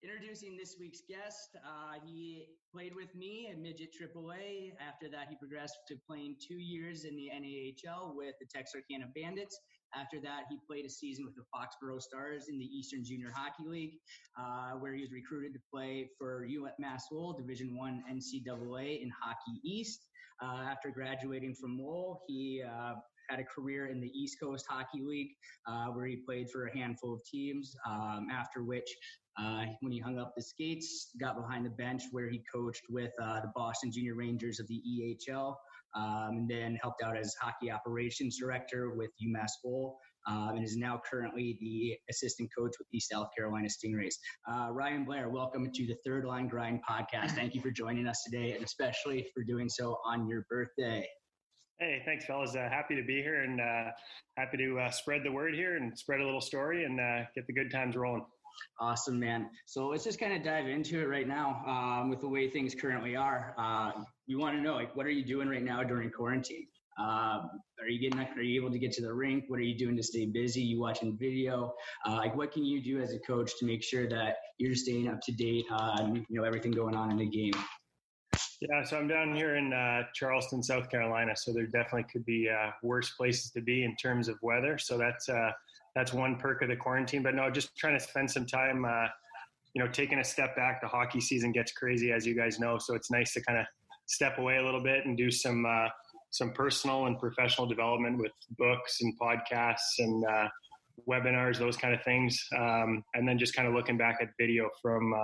Introducing this week's guest, he played with me in Midget AAA. After that, he progressed to playing 2 years in the ECHL with the Texarkana Bandits. After that, he played a season with the Foxborough Stars in the Eastern Junior Hockey League, where he was recruited to play for UMass Lowell Division I NCAA in Hockey East. After graduating from Lowell, he had a career in the East Coast Hockey League, where he played for a handful of teams, after which when he hung up the skates, got behind the bench where he coached with the Boston Junior Rangers of the ECHL, and then helped out as hockey operations director with UMass Lowell, and is now currently the assistant coach with the South Carolina Stingrays. Ryan Blair, welcome to the Third Line Grind podcast. Thank you for joining us today, and especially for doing so on your birthday. Hey, thanks, fellas. Happy to be here and happy to spread the word here and spread a little story and get the good times rolling. Awesome, man. So let's just kind of dive into it right now with the way things currently are. We want to know, what are you doing right now during quarantine? Are you able to get to the rink? What are you doing to stay busy? You watching video? What can you do as a coach to make sure that you're staying up to date on everything going on in the game? Yeah, so I'm down here in Charleston, South Carolina. So there definitely could be worse places to be in terms of weather. So that's one perk of the quarantine. But no, just trying to spend some time, taking a step back. The hockey season gets crazy, as you guys know. So it's nice to kind of step away a little bit and do some personal and professional development with books and podcasts and webinars, those kind of things. And then just kind of looking back at video from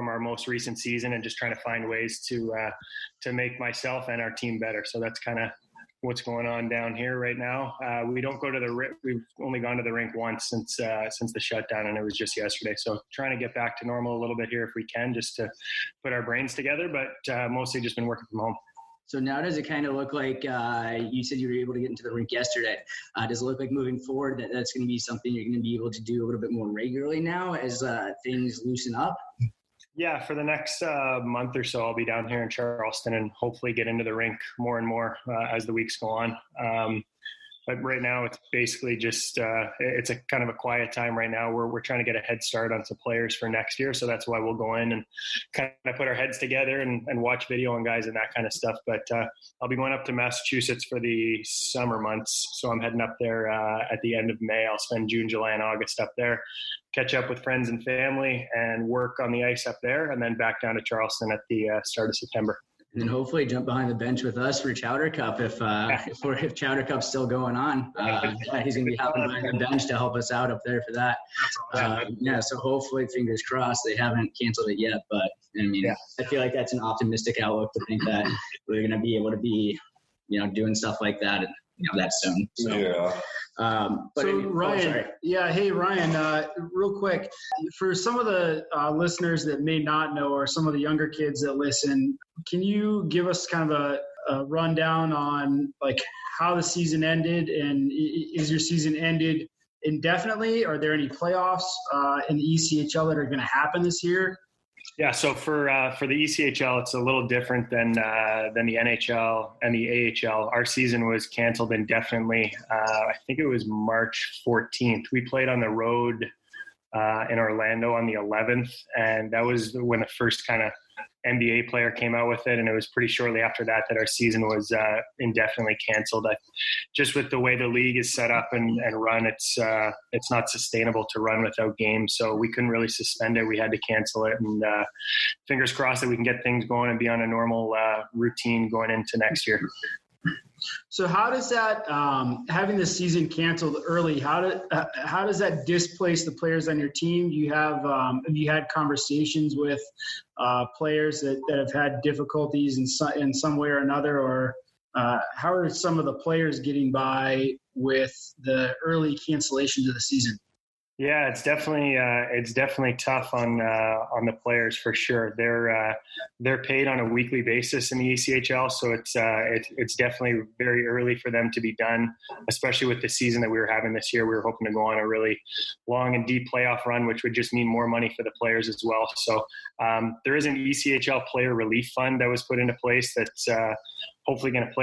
our most recent season and just trying to find ways to make myself and our team better. So that's kind of what's going on down here right now. We don't go to the rink. We've only gone to the rink once since the shutdown, and it was just yesterday. So trying to get back to normal a little bit here if we can, just to put our brains together, but mostly just been working from home. So now does it kind of look like, you said you were able to get into the rink yesterday. Does it look like moving forward that's going to be something you're going to be able to do a little bit more regularly now as things loosen up? Yeah, for the next month or so, I'll be down here in Charleston and hopefully get into the rink more and more as the weeks go on. But right now, it's basically just it's a kind of a quiet time right now. We're trying to get a head start on some players for next year, so that's why we'll go in and kind of put our heads together and watch video on guys and that kind of stuff. But I'll be going up to Massachusetts for the summer months, so I'm heading up there at the end of May. I'll spend June, July, and August up there, catch up with friends and family, and work on the ice up there, and then back down to Charleston at the start of September. And then hopefully jump behind the bench with us for Chowder Cup if Chowder Cup's still going on. He's going to be hopping behind the bench to help us out up there for that. So hopefully, fingers crossed, they haven't canceled it yet. But I feel like that's an optimistic outlook to think that we're going to be able to be, doing stuff like that that soon. So, yeah. Ryan, hey Ryan, real quick, for some of the listeners that may not know, or some of the younger kids that listen, can you give us kind of a rundown on how the season ended, and is your season ended indefinitely? Are there any playoffs in the ECHL that are going to happen this year? Yeah, so for the ECHL, it's a little different than the NHL and the AHL. Our season was canceled indefinitely. I think it was March 14th. We played on the road in Orlando on the 11th, and that was when the first kind of NBA player came out with it, and it was pretty shortly after that our season was indefinitely canceled. Just with the way the league is set up and run, it's not sustainable to run without games, so we couldn't really suspend it. We had to cancel it, and fingers crossed that we can get things going and be on a normal routine going into next year. So how does that, having the season canceled early, how does that displace the players on your team? Have you had conversations with players that have had difficulties in some way or another, or how are some of the players getting by with the early cancellations of the season? Yeah, it's definitely tough on the players for sure. They're paid on a weekly basis in the ECHL, so it's definitely very early for them to be done, especially with the season that we were having this year. We were hoping to go on a really long and deep playoff run, which would just mean more money for the players as well. So there is an ECHL player relief fund that was put into place that's hopefully going to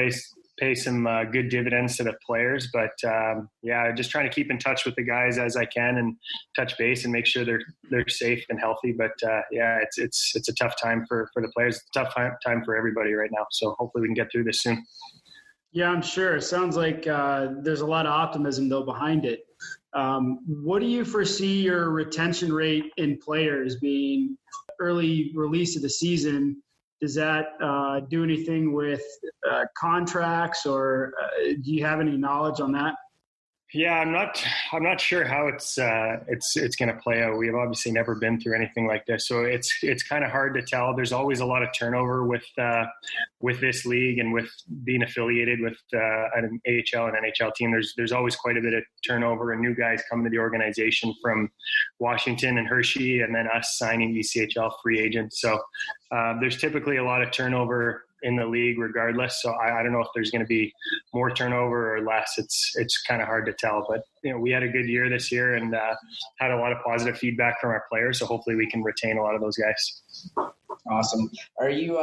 pay some good dividends to the players. But just trying to keep in touch with the guys as I can and touch base and make sure they're safe and healthy. But it's a tough time for the players. It's a tough time for everybody right now. So hopefully we can get through this soon. Yeah, I'm sure. It sounds like there's a lot of optimism though behind it. What do you foresee your retention rate in players being early release of the season? Does that do anything with contracts, or do you have any knowledge on that? Yeah, I'm not sure how it's going to play out. We've obviously never been through anything like this, so it's kind of hard to tell. There's always a lot of turnover with this league and with being affiliated with an AHL and NHL team. There's always quite a bit of turnover and new guys coming to the organization from Washington and Hershey, and then us signing ECHL free agents. So there's typically a lot of turnover in the league regardless. So I don't know if there's going to be more turnover or less. It's kind of hard to tell, but we had a good year this year and had a lot of positive feedback from our players. So hopefully we can retain a lot of those guys. Awesome. Are you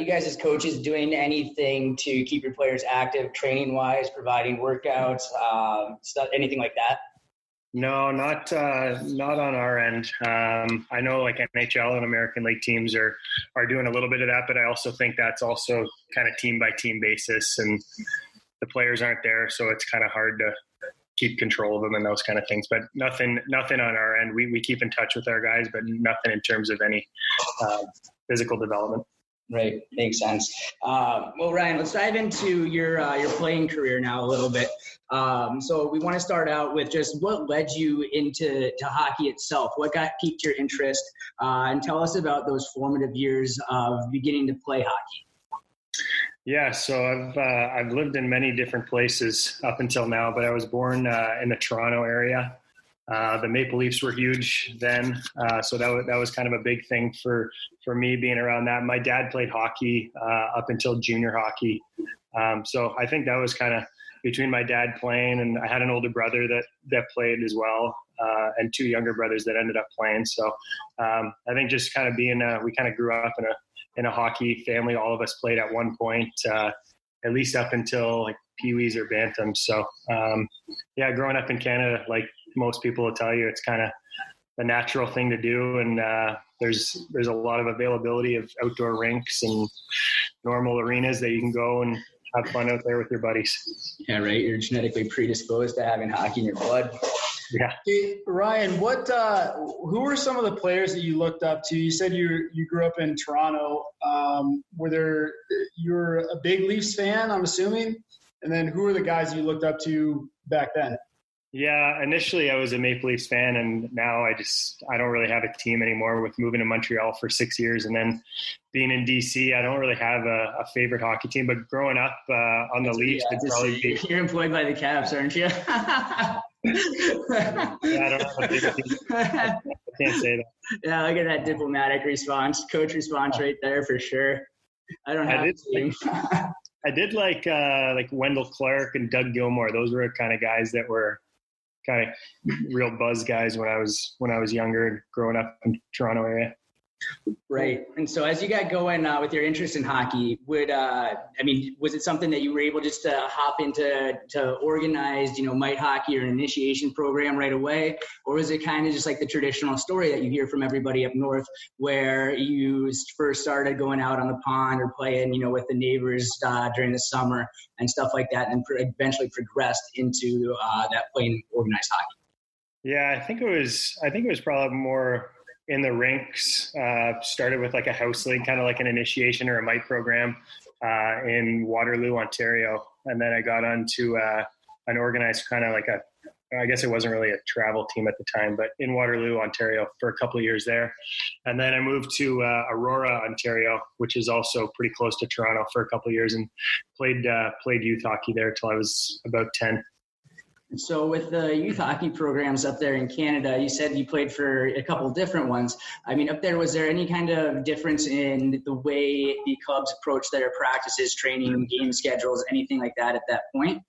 guys as coaches doing anything to keep your players active training wise, providing workouts, stuff, anything like that? No, not on our end. I know like NHL and American League teams are doing a little bit of that, but I also think that's also kind of team by team basis, and the players aren't there, so it's kind of hard to keep control of them and those kind of things. But nothing on our end. We keep in touch with our guys, but nothing in terms of any physical development. Right. Makes sense. Well, Ryan, let's dive into your playing career now a little bit. So we want to start out with just what led you into hockey itself. What piqued your interest? And tell us about those formative years of beginning to play hockey. Yeah, so I've lived in many different places up until now, but I was born in the Toronto area. The Maple Leafs were huge then, so that was kind of a big thing for me being around that. My dad played hockey up until junior hockey, so I think that was kind of between my dad playing, and I had an older brother that played as well, and two younger brothers that ended up playing. So I think just kind of we kind of grew up in a hockey family. All of us played at one point, at least up until like peewees or bantams. So growing up in Canada, like most people will tell you, it's kind of a natural thing to do, and there's a lot of availability of outdoor rinks and normal arenas that you can go and have fun out there with your buddies. Yeah, right. You're genetically predisposed to having hockey in your blood. Yeah. Hey, Ryan, who were some of the players that you looked up to? You said you grew up in Toronto. You're a big Leafs fan, I'm assuming? And then who are the guys you looked up to back then? Yeah, initially I was a Maple Leafs fan, and now I don't really have a team anymore with moving to Montreal for 6 years and then being in DC. I don't really have a favorite hockey team, but growing up on the Leafs, it'd probably be... You're employed by the Caps, aren't you? Yeah, I don't have a favorite team. I can't say that. Yeah, look at that diplomatic response, coach response right there for sure. I don't have a team. I did like Wendell Clark and Doug Gilmour. Those were kind of guys that were kind of real buzz guys when I was younger and growing up in the Toronto area. Right. And so as you got going with your interest in hockey, was it something that you were able just to hop into organized, mite hockey or an initiation program right away? Or was it kind of just like the traditional story that you hear from everybody up north where you first started going out on the pond or playing, with the neighbors during the summer and stuff like that, and eventually progressed into that playing organized hockey? Yeah, I think it was probably more in the rinks. Started with like a house league, kind of like an initiation or a mite program in Waterloo, Ontario. And then I got onto an organized kind of like I guess it wasn't really a travel team at the time, but in Waterloo, Ontario for a couple of years there. And then I moved to Aurora, Ontario, which is also pretty close to Toronto, for a couple of years, and played youth hockey there till I was about 10. So with the youth hockey programs up there in Canada, you said you played for a couple of different ones. I mean, up there, was there any kind of difference in the way the clubs approach their practices, training, game schedules, anything like that at that point?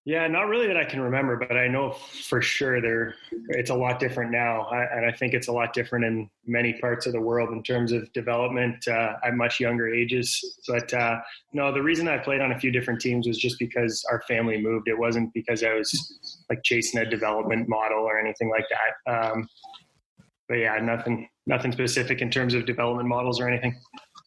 Yeah, not really that I can remember, but I know for sure it's a lot different now. And I think it's a lot different in many parts of the world in terms of development at much younger ages. But no, the reason I played on a few different teams was just because our family moved. It wasn't because I was like chasing a development model or anything like that. But yeah, nothing specific in terms of development models or anything.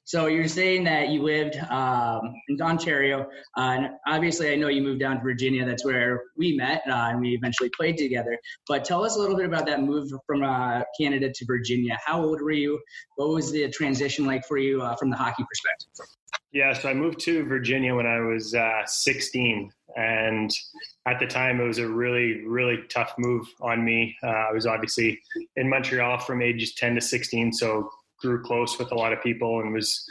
So you're saying that you lived in Ontario, and obviously I know you moved down to Virginia. That's where we met, and we eventually played together. But tell us a little bit about that move from Canada to Virginia. How old were you? What was the transition like for you from the hockey perspective? Yeah, so I moved to Virginia when I was 16, and at the time it was a really, really tough move on me. I was obviously in Montreal from ages 10 to 16, so grew close with a lot of people and was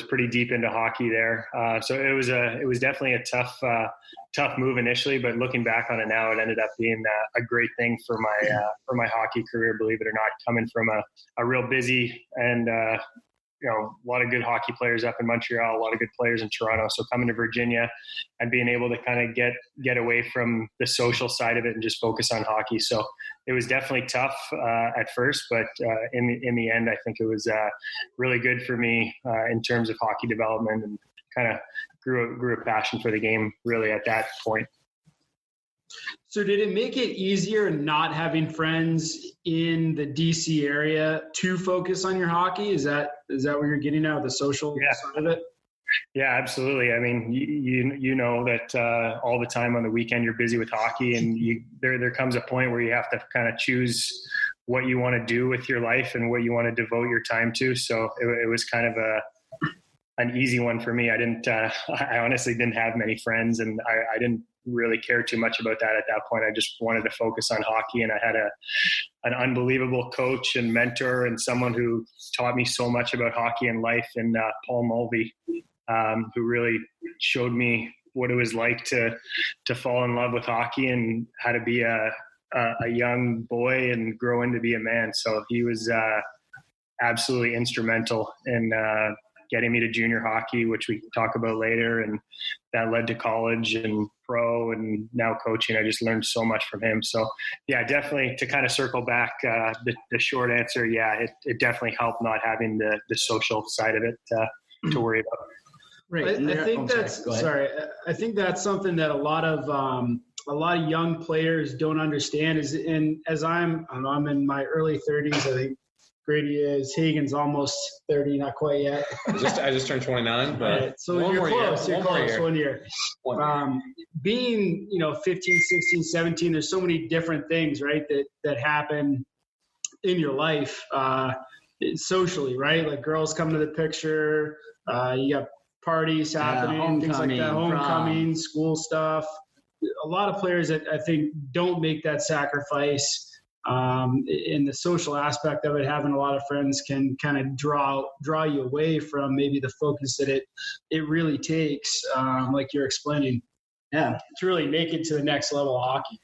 pretty deep into hockey there. So it was definitely a tough move initially, but looking back on it now, it ended up being a great thing for my hockey career, believe it or not, coming from a real busy and a lot of good hockey players up in Montreal, a lot of good players in Toronto. So coming to Virginia and being able to kind of get away from the social side of it and just focus on hockey. So it was definitely tough at first, but in the end, I think it was really good for me in terms of hockey development, and kind of grew a passion for the game really at that point. So did it make it easier not having friends in the DC area to focus on your hockey? Is that what you're getting at, the social side of it? Yeah, absolutely. I mean, you know that all the time on the weekend you're busy with hockey, and there comes a point where you have to kind of choose what you want to do with your life and what you want to devote your time to. So it was kind of an easy one for me. I honestly didn't have many friends, and I didn't really care too much about that at that point. I just wanted to focus on hockey, and I had an unbelievable coach and mentor and someone who taught me so much about hockey and life, and Paul Mulvey, who really showed me what it was like to fall in love with hockey and how to be a young boy and grow into be a man. So he was absolutely instrumental in getting me to junior hockey, which we can talk about later. And that led to college and pro and now coaching. I just learned so much from him. So yeah, definitely to kind of circle back, the short answer, yeah, it definitely helped not having the social side of it to worry about. Right. I think that's something that a lot of young players don't understand is I'm in my early 30s. I think Grady is. Hagen's almost 30, not quite yet. I just turned 29, but right. So you're close. You're close. 1 year. Being 15, 16, 17. There's so many different things, right, that happen in your life socially, right? Like girls come to the picture. You got parties happening, things like that, homecoming, school stuff. A lot of players that I think don't make that sacrifice. In the social aspect of it, having a lot of friends can kind of draw you away from maybe the focus that it really takes, like you're explaining, to really make it to the next level of hockey.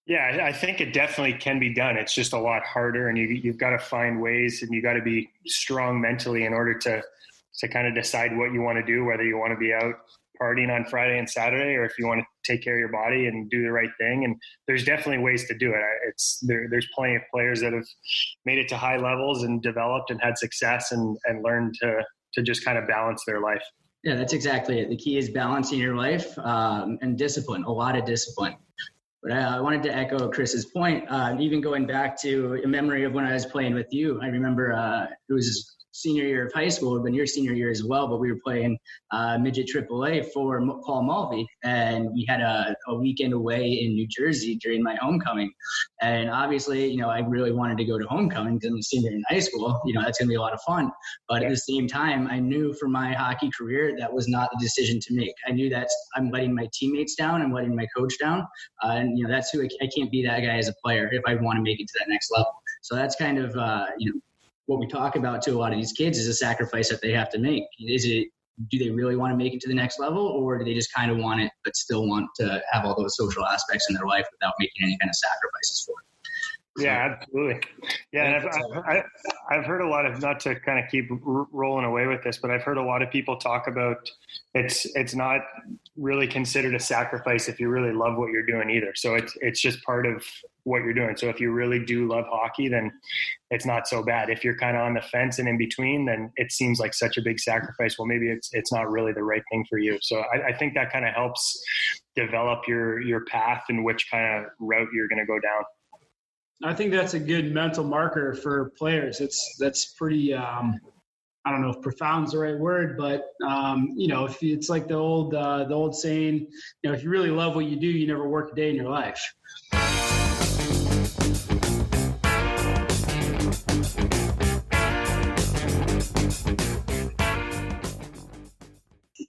Yeah, I think it definitely can be done. It's just a lot harder, and you've got to find ways, and you got to be strong mentally in order to kind of decide what you want to do, whether you want to be out partying on Friday and Saturday, or if you want to take care of your body and do the right thing. And there's definitely ways to do it. There's plenty of players that have made it to high levels and developed and had success and learned to just kind of balance their life. Yeah, that's exactly it. The key is balancing your life and discipline, a lot of discipline. But I wanted to echo Chris's point, even going back to a memory of when I was playing with you. I remember it was senior year of high school, it would have been your senior year as well, but we were playing midget AAA for Paul Mulvey, and we had a weekend away in New Jersey during my homecoming. And obviously, I really wanted to go to homecoming because I'm a senior in high school. That's going to be a lot of fun. But at the same time, I knew for my hockey career, that was not the decision to make. I knew that I'm letting my teammates down, I'm letting my coach down. And that's who I can't be that guy as a player if I want to make it to that next level. So that's kind of, what we talk about to a lot of these kids is a sacrifice that they have to make. Do they really want to make it to the next level, or do they just kind of want it, but still want to have all those social aspects in their life without making any kind of sacrifices for it? So, yeah, absolutely. Yeah, and I've heard a lot of, not to kind of keep rolling away with this, but I've heard a lot of people talk about it's not really considered a sacrifice if you really love what you're doing either. So it's just part of what you're doing. So if you really do love hockey, then it's not so bad. If you're kind of on the fence and in between, then it seems like such a big sacrifice. Well, maybe it's not really the right thing for you. So I think that kind of helps develop your path and which kind of route you're going to go down. I think that's a good mental marker for players. That's pretty, I don't know if profound is the right word, but if it's like the old saying, if you really love what you do, you never work a day in your life.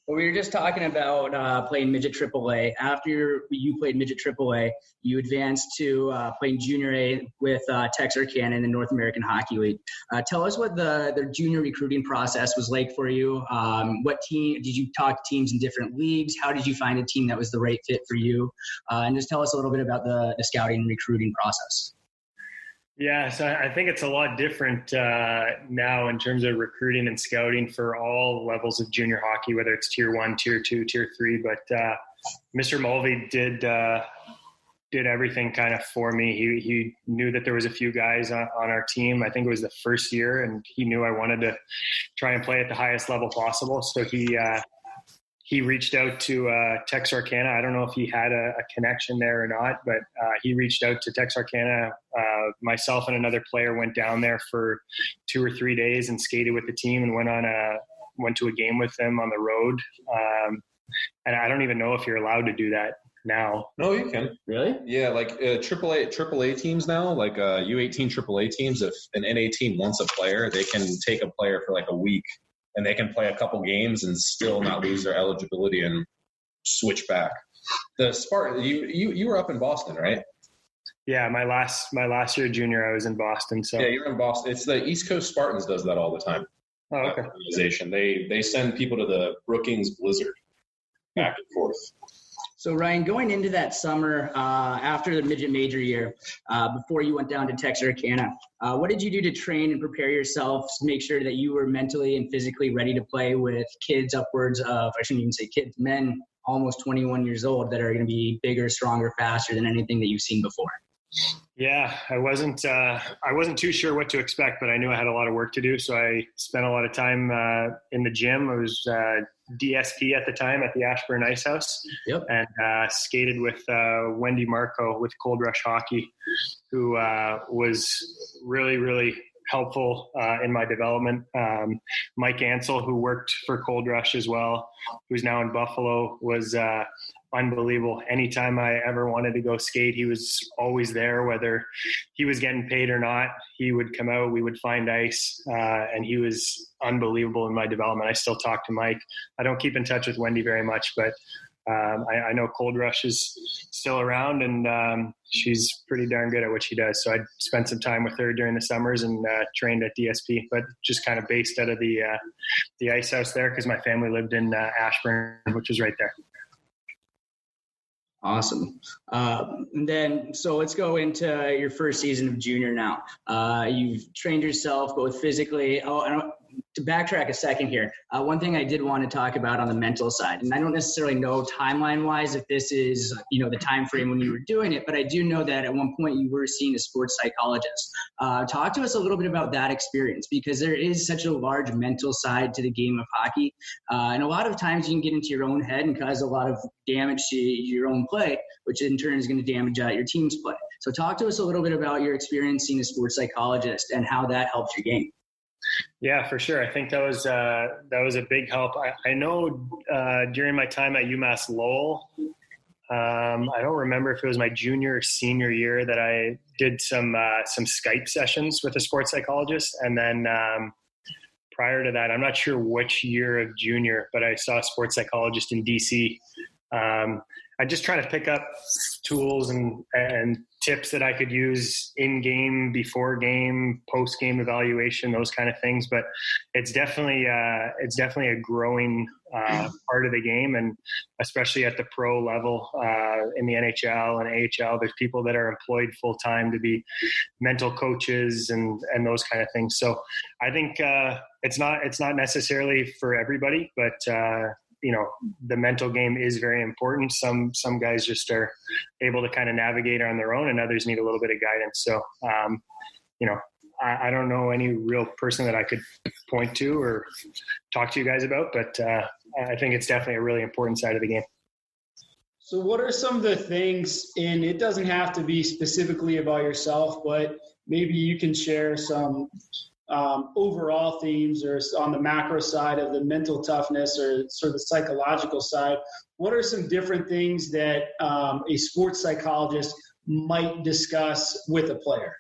Well, we were just talking about playing midget AAA. After you played midget AAA, you advanced to playing junior A with Texarkana in the North American Hockey League. Tell us what the junior recruiting process was like for you. What team did you talk to teams in different leagues? How did you find a team that was the right fit for you? And just tell us a little bit about the scouting and recruiting process. Yeah, so I think it's a lot different now in terms of recruiting and scouting for all levels of junior hockey, whether it's tier 1, tier 2, tier 3. But Mr. Mulvey did everything kind of for me. He knew that there was a few guys on our team. I think it was the first year, and he knew I wanted to try and play at the highest level possible. So he reached out to Texarkana. I don't know if he had a connection there or not, but he reached out to Texarkana. Myself and another player went down there for 2 or 3 days and skated with the team and went to a game with them on the road. And I don't even know if you're allowed to do that now. No, you can. Really? Yeah, like AAA teams now, like U18 AAA teams, if an NA team wants a player, they can take a player for like a week and they can play a couple games and still not lose their eligibility and switch back. The Spartan, you were up in Boston, right? Yeah, my last year junior, I was in Boston. So yeah, you're in Boston. It's the East Coast Spartans does that all the time. Oh, okay. Organization. They send people to the Brookings Blizzard back and forth. So Ryan, going into that summer after the midget major year, before you went down to Texarkana, what did you do to train and prepare yourself to make sure that you were mentally and physically ready to play with kids upwards of, I shouldn't even say kids, men almost 21 years old that are going to be bigger, stronger, faster than anything that you've seen before? Yeah, I wasn't too sure what to expect, but I knew I had a lot of work to do. So I spent a lot of time in the gym. I was DSP at the time at the Ashburn Ice House. Yep. And skated with Wendy Marco with Cold Rush Hockey, who was really, really helpful in my development. Mike Ansel, who worked for Cold Rush as well, who's now in Buffalo, was unbelievable. Anytime I ever wanted to go skate, he was always there, whether he was getting paid or not. He would come out, we would find ice, and he was unbelievable in my development. I still talk to Mike. I don't keep in touch with Wendy very much, but I know Cold Rush is still around, and she's pretty darn good at what she does. So I spent some time with her during the summers and trained at DSP, but just kind of based out of the ice house there because my family lived in Ashburn, which is right there. Awesome. And then, so let's go into your first season of junior now. You've trained yourself both physically. To backtrack a second here, one thing I did want to talk about on the mental side, and I don't necessarily know timeline-wise if this is, the time frame when you were doing it, but I do know that at one point you were seeing a sports psychologist. Talk to us a little bit about that experience, because there is such a large mental side to the game of hockey, and a lot of times you can get into your own head and cause a lot of damage to your own play, which in turn is going to damage your team's play. So talk to us a little bit about your experience seeing a sports psychologist and how that helped your game. Yeah, for sure. I think that was a big help. I know during my time at UMass Lowell, I don't remember if it was my junior or senior year that I did some Skype sessions with a sports psychologist. And then prior to that, I'm not sure which year of junior, but I saw a sports psychologist in DC. I just try to pick up tools and tips that I could use in game, before game, post game evaluation, those kind of things. But it's definitely a growing part of the game, and especially at the pro level in the NHL and AHL, there's people that are employed full time to be mental coaches and those kind of things. So I think it's not necessarily for everybody, but the mental game is very important. Some guys just are able to kind of navigate on their own, and others need a little bit of guidance. So, I don't know any real person that I could point to or talk to you guys about, but I think it's definitely a really important side of the game. So what are some of the things, and it doesn't have to be specifically about yourself, but maybe you can share some overall themes or on the macro side of the mental toughness or sort of the psychological side. What are some different things that a sports psychologist might discuss with a player?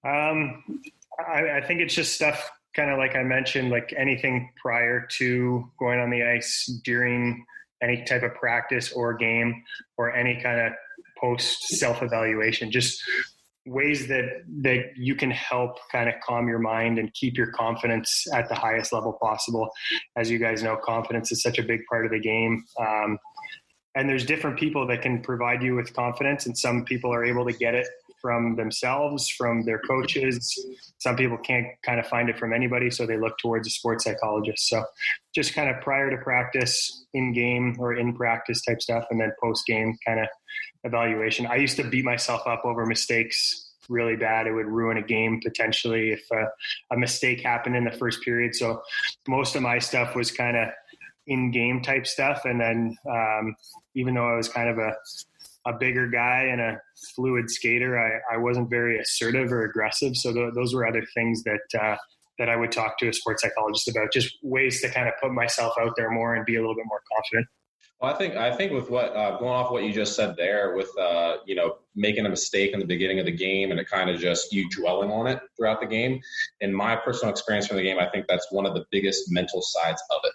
I think it's just stuff kind of like I mentioned, like anything prior to going on the ice, during any type of practice or game, or any kind of post self-evaluation, just ways that you can help kind of calm your mind and keep your confidence at the highest level possible. As you guys know, confidence is such a big part of the game. And there's different people that can provide you with confidence, and some people are able to get it from themselves, from their coaches. Some people can't kind of find it from anybody, so they look towards a sports psychologist. So just kind of prior to practice, in game or in practice type stuff, and then post game kind of evaluation. I used to beat myself up over mistakes really bad. It would ruin a game potentially if a mistake happened in the first period. So most of my stuff was kind of in-game type stuff. And then even though I was kind of a bigger guy and a fluid skater, I wasn't very assertive or aggressive. So those were other things that I would talk to a sports psychologist about, just ways to kind of put myself out there more and be a little bit more confident. Well, I think with what going off what you just said there, with making a mistake in the beginning of the game and it kind of just you dwelling on it throughout the game. In my personal experience from the game, I think that's one of the biggest mental sides of it.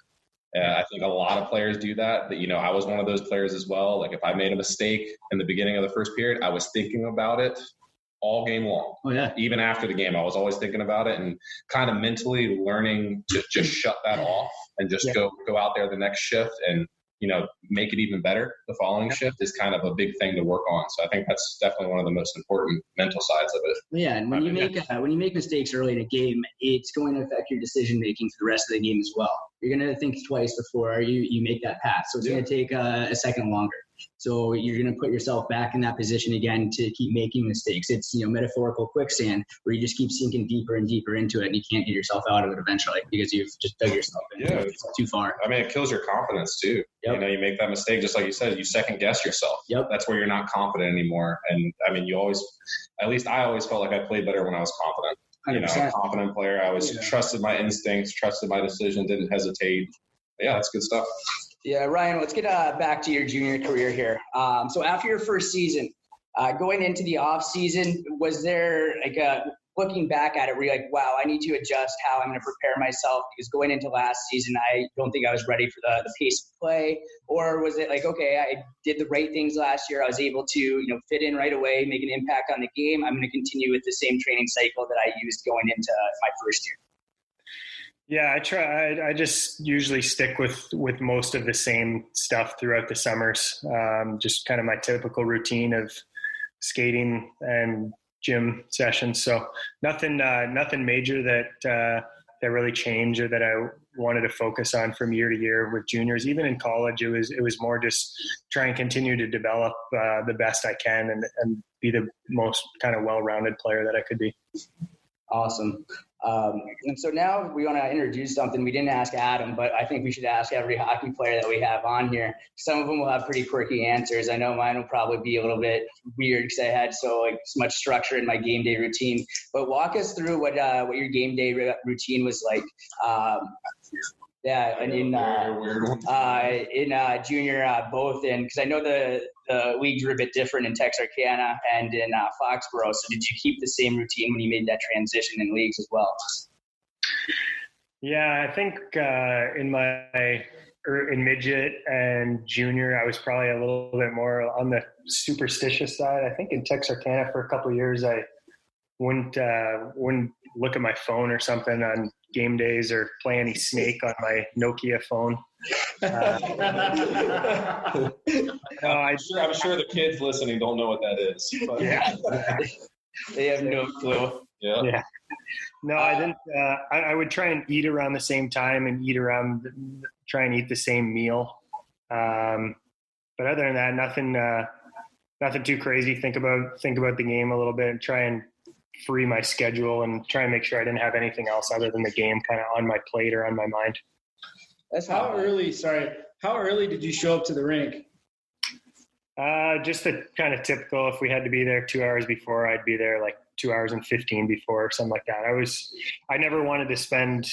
I think a lot of players do that. I was one of those players as well. Like if I made a mistake in the beginning of the first period, I was thinking about it all game long. Oh, yeah. Even after the game, I was always thinking about it, and kind of mentally learning to just shut that off and just go out there the next shift and make it even better the following shift is kind of a big thing to work on. So I think that's definitely one of the most important mental sides of it. Yeah, and when you make mistakes early in a game, it's going to affect your decision making for the rest of the game as well. You're going to think twice before you make that pass. So it's going to take a second longer. So you're going to put yourself back in that position again to keep making mistakes. It's metaphorical quicksand where you just keep sinking deeper and deeper into it, and you can't get yourself out of it eventually because you've just dug yourself in too far. I mean, it kills your confidence too. Yep. You make that mistake, just like you said, you second guess yourself. Yep. That's where you're not confident anymore. And I mean, at least I always felt like I played better when I was confident. 100%. A confident player. I was trusted my instincts, trusted my decision, didn't hesitate. Yeah, that's good stuff. Yeah, Ryan, let's get back to your junior career here. So after your first season, going into the off season, was there looking back at it, were you like, wow, I need to adjust how I'm going to prepare myself because going into last season, I don't think I was ready for the pace of play? Or was it like, okay, I did the right things last year. I was able to, fit in right away, make an impact on the game. I'm going to continue with the same training cycle that I used going into my first year. Yeah, I try. I just usually stick with most of the same stuff throughout the summers. Just kind of my typical routine of skating and gym sessions. So nothing major that really changed or that I wanted to focus on from year to year with juniors. Even in college, it was more just try and continue to develop the best I can and be the most kind of well-rounded player that I could be. Awesome. And so now we want to introduce something we didn't ask Adam, but I think we should ask every hockey player that we have on here. Some of them will have pretty quirky answers. I know mine will probably be a little bit weird because I had so much structure in my game day routine. But walk us through what your game day routine was like. And in junior, both because I know the leagues were a bit different in Texarkana and in Foxborough. So did you keep the same routine when you made that transition in leagues as well? Yeah, I think in midget and junior, I was probably a little bit more on the superstitious side. I think in Texarkana for a couple of years, I wouldn't look at my phone or something on game days or play any Snake on my Nokia phone. I'm sure the kids listening don't know what that is. But. Yeah. They have no clue. Yeah. No, I didn't. I would try and eat around the same time and try and eat the same meal. But other than that, nothing too crazy. Think about the game a little bit and try and free my schedule and try and make sure I didn't have anything else other than the game kind of on my plate or on my mind. How early did you show up to the rink? Just the kind of typical, if we had to be there 2 hours before, I'd be there like 2 hours and 15 before or something like that. I never wanted to spend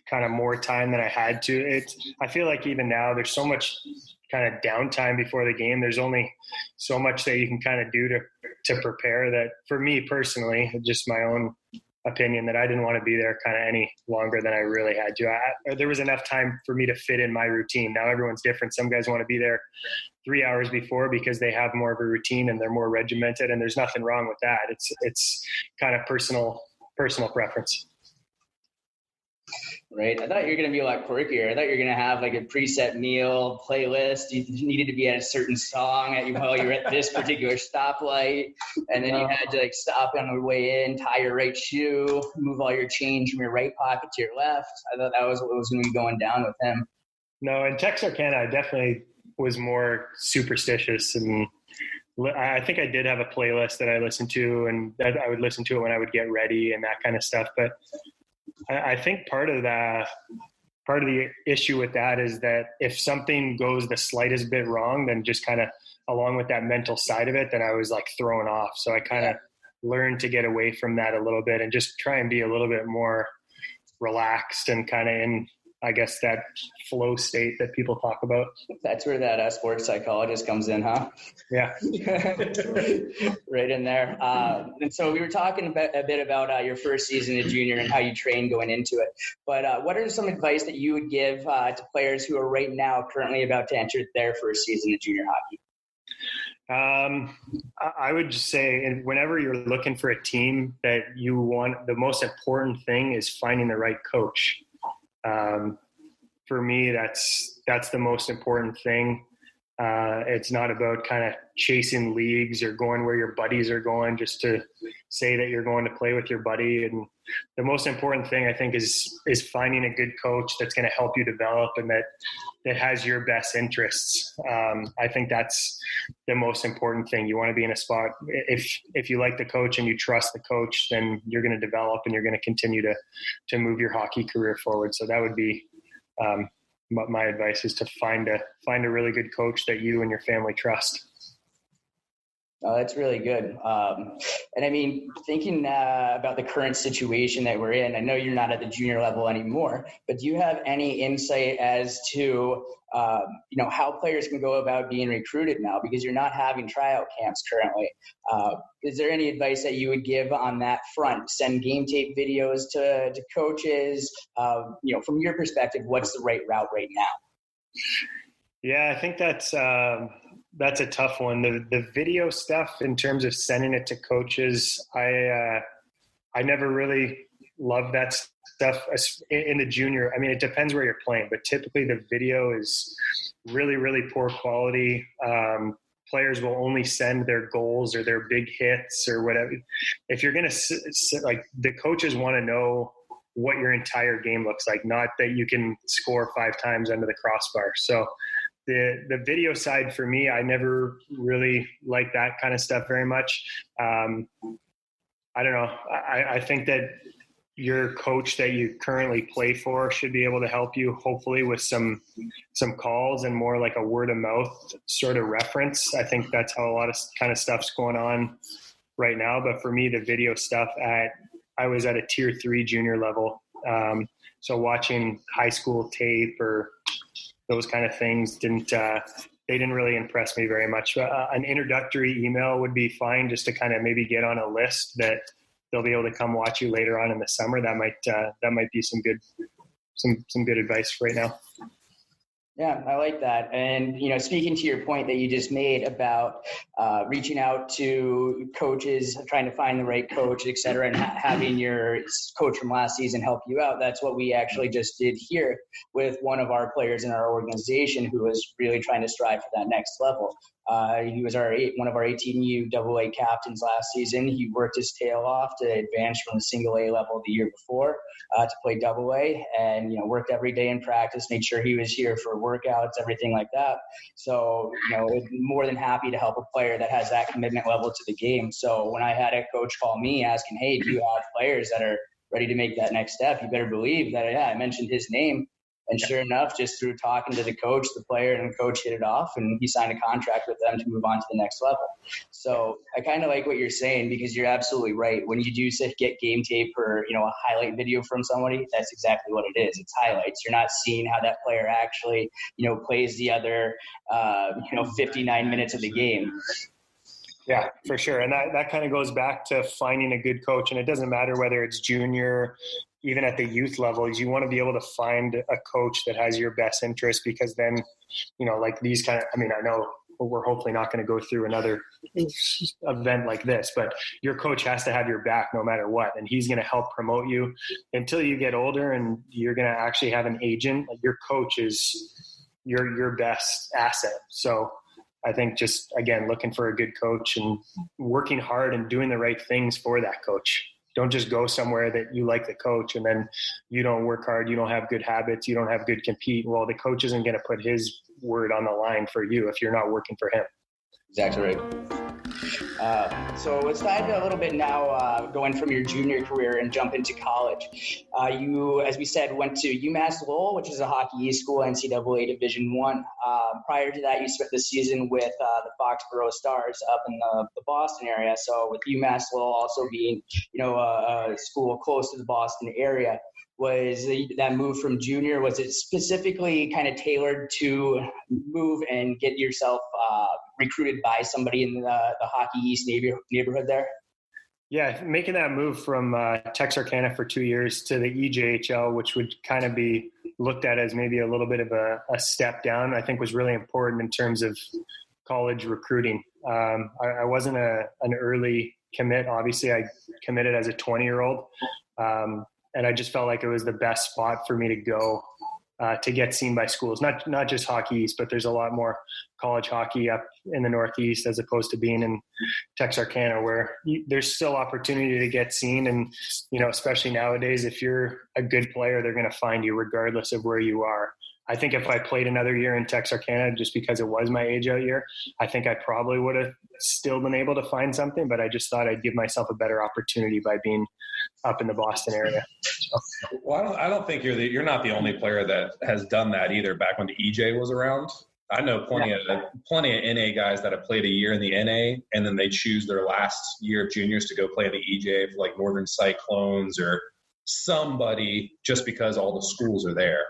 kind of more time than I had to. I feel like even now there's so much kind of downtime before the game. There's only so much that you can kind of do to prepare, that for me personally, just my own opinion, that I didn't want to be there kind of any longer than I really had to. There was enough time for me to fit in my routine. Now everyone's different. Some guys want to be there 3 hours before because they have more of a routine and they're more regimented, and there's nothing wrong with that. It's kind of personal preference. Right. I thought you were going to be a lot quirkier. I thought you were going to have like a preset meal playlist. You needed to be at a certain song while you were at this particular stoplight. And then you had to like stop on the way in, tie your right shoe, move all your change from your right pocket to your left. I thought that was what was going to be going down with him. No, in Texarkana, I definitely was more superstitious, and I think I did have a playlist that I listened to, and that I would listen to it when I would get ready and that kind of stuff. But I think part of the issue with that is that if something goes the slightest bit wrong, then just kind of along with that mental side of it, then I was like thrown off. So I kind of learned to get away from that a little bit and just try and be a little bit more relaxed and kind of in, I guess, that flow state that people talk about. That's where that sports psychologist comes in, huh? Yeah. Right in there. And so we were talking a bit about your first season as junior and how you trained going into it. But what are some advice that you would give to players who are right now currently about to enter their first season of junior hockey? I would just say, whenever you're looking for a team that you want, the most important thing is finding the right coach. For me, that's the most important thing. It's not about kind of chasing leagues or going where your buddies are going just to say that you're going to play with your buddy. And the most important thing, I think, is finding a good coach that's going to help you develop and that has your best interests. I think that's the most important thing. You want to be in a spot, if you like the coach and you trust the coach, then you're going to develop and you're going to continue to move your hockey career forward. So that would be my advice, is to find a really good coach that you and your family trust. Oh, that's really good. And I mean, thinking about the current situation that we're in, I know you're not at the junior level anymore, but do you have any insight as to, how players can go about being recruited now, because you're not having tryout camps currently? Is there any advice that you would give on that front? Send game tape videos to coaches. From your perspective, what's the right route right now? Yeah, I think that's a tough one. The video stuff, in terms of sending it to coaches, I never really loved that stuff in the junior. I mean, it depends where you're playing, but typically the video is really, really poor quality. Players will only send their goals or their big hits or whatever. If you're going to, like, the coaches want to know what your entire game looks like, not that you can score 5 times under the crossbar. So the video side for me, I never really liked that kind of stuff very much. I don't know. I think that your coach that you currently play for should be able to help you, hopefully, with some calls and more like a word of mouth sort of reference. I think that's how a lot of kind of stuff's going on right now. But for me, the video stuff, I was at a tier 3 junior level. So watching high school tape or those kind of things didn't really impress me very much. An introductory email would be fine, just to kind of maybe get on a list that they'll be able to come watch you later on in the summer. That might be some good advice right now. Yeah, I like that. And, speaking to your point that you just made about reaching out to coaches, trying to find the right coach, et cetera, and having your coach from last season help you out, that's what we actually just did here with one of our players in our organization who was really trying to strive for that next level. He was one of our 18U AA captains last season. He worked his tail off to advance from the single A level the year before to play AA, and worked every day in practice, made sure he was here for workouts, everything like that. So more than happy to help a player that has that commitment level to the game. So when I had a coach call me asking, hey, do you have players that are ready to make that next step? You better believe that, I mentioned his name. And sure enough, just through talking to the coach, the player and the coach hit it off, and he signed a contract with them to move on to the next level. So I kind of like what you're saying, because you're absolutely right. When you do get game tape or, a highlight video from somebody, that's exactly what it is. It's highlights. You're not seeing how that player actually, plays the other, 59 minutes of the game. Yeah, for sure. And that kind of goes back to finding a good coach. And it doesn't matter whether it's junior, even at the youth levels, you want to be able to find a coach that has your best interest, because then, like these kind of, I know we're hopefully not going to go through another event like this, but your coach has to have your back no matter what. And he's going to help promote you until you get older and you're going to actually have an agent. Like, your coach is your best asset. So I think just, again, looking for a good coach and working hard and doing the right things for that coach. Don't just go somewhere that you like the coach and then you don't work hard, you don't have good habits, you don't have good compete. Well, the coach isn't going to put his word on the line for you if you're not working for him. Exactly right. So let's dive a little bit now, going from your junior career and jump into college. You, as we said, went to UMass Lowell, which is a Hockey East school, NCAA Division I. Prior to that, you spent the season with the Foxborough Stars up in the Boston area. So with UMass Lowell also being, a school close to the Boston area, was that move from junior, was it specifically kind of tailored to move and get yourself recruited by somebody in the Hockey East neighborhood there? Yeah, making that move from Texarkana for 2 years to the ECHL, which would kind of be looked at as maybe a little bit of a step down, I think was really important in terms of college recruiting. I wasn't an early commit. Obviously, I committed as a 20-year-old. And I just felt like it was the best spot for me to go to get seen by schools, not just Hockey East, but there's a lot more college hockey up in the Northeast as opposed to being in Texarkana, where there's still opportunity to get seen. And, especially nowadays, if you're a good player, they're going to find you regardless of where you are. I think if I played another year in Texarkana, just because it was my age out year, I think I probably would have still been able to find something, but I just thought I'd give myself a better opportunity by being up in the Boston area. So. Well, I don't think you're not the only player that has done that either. Back when the EJ was around, I know plenty of NA guys that have played a year in the NA and then they choose their last year of juniors to go play the EJ for like Northern Cyclones or somebody, just because all the schools are there.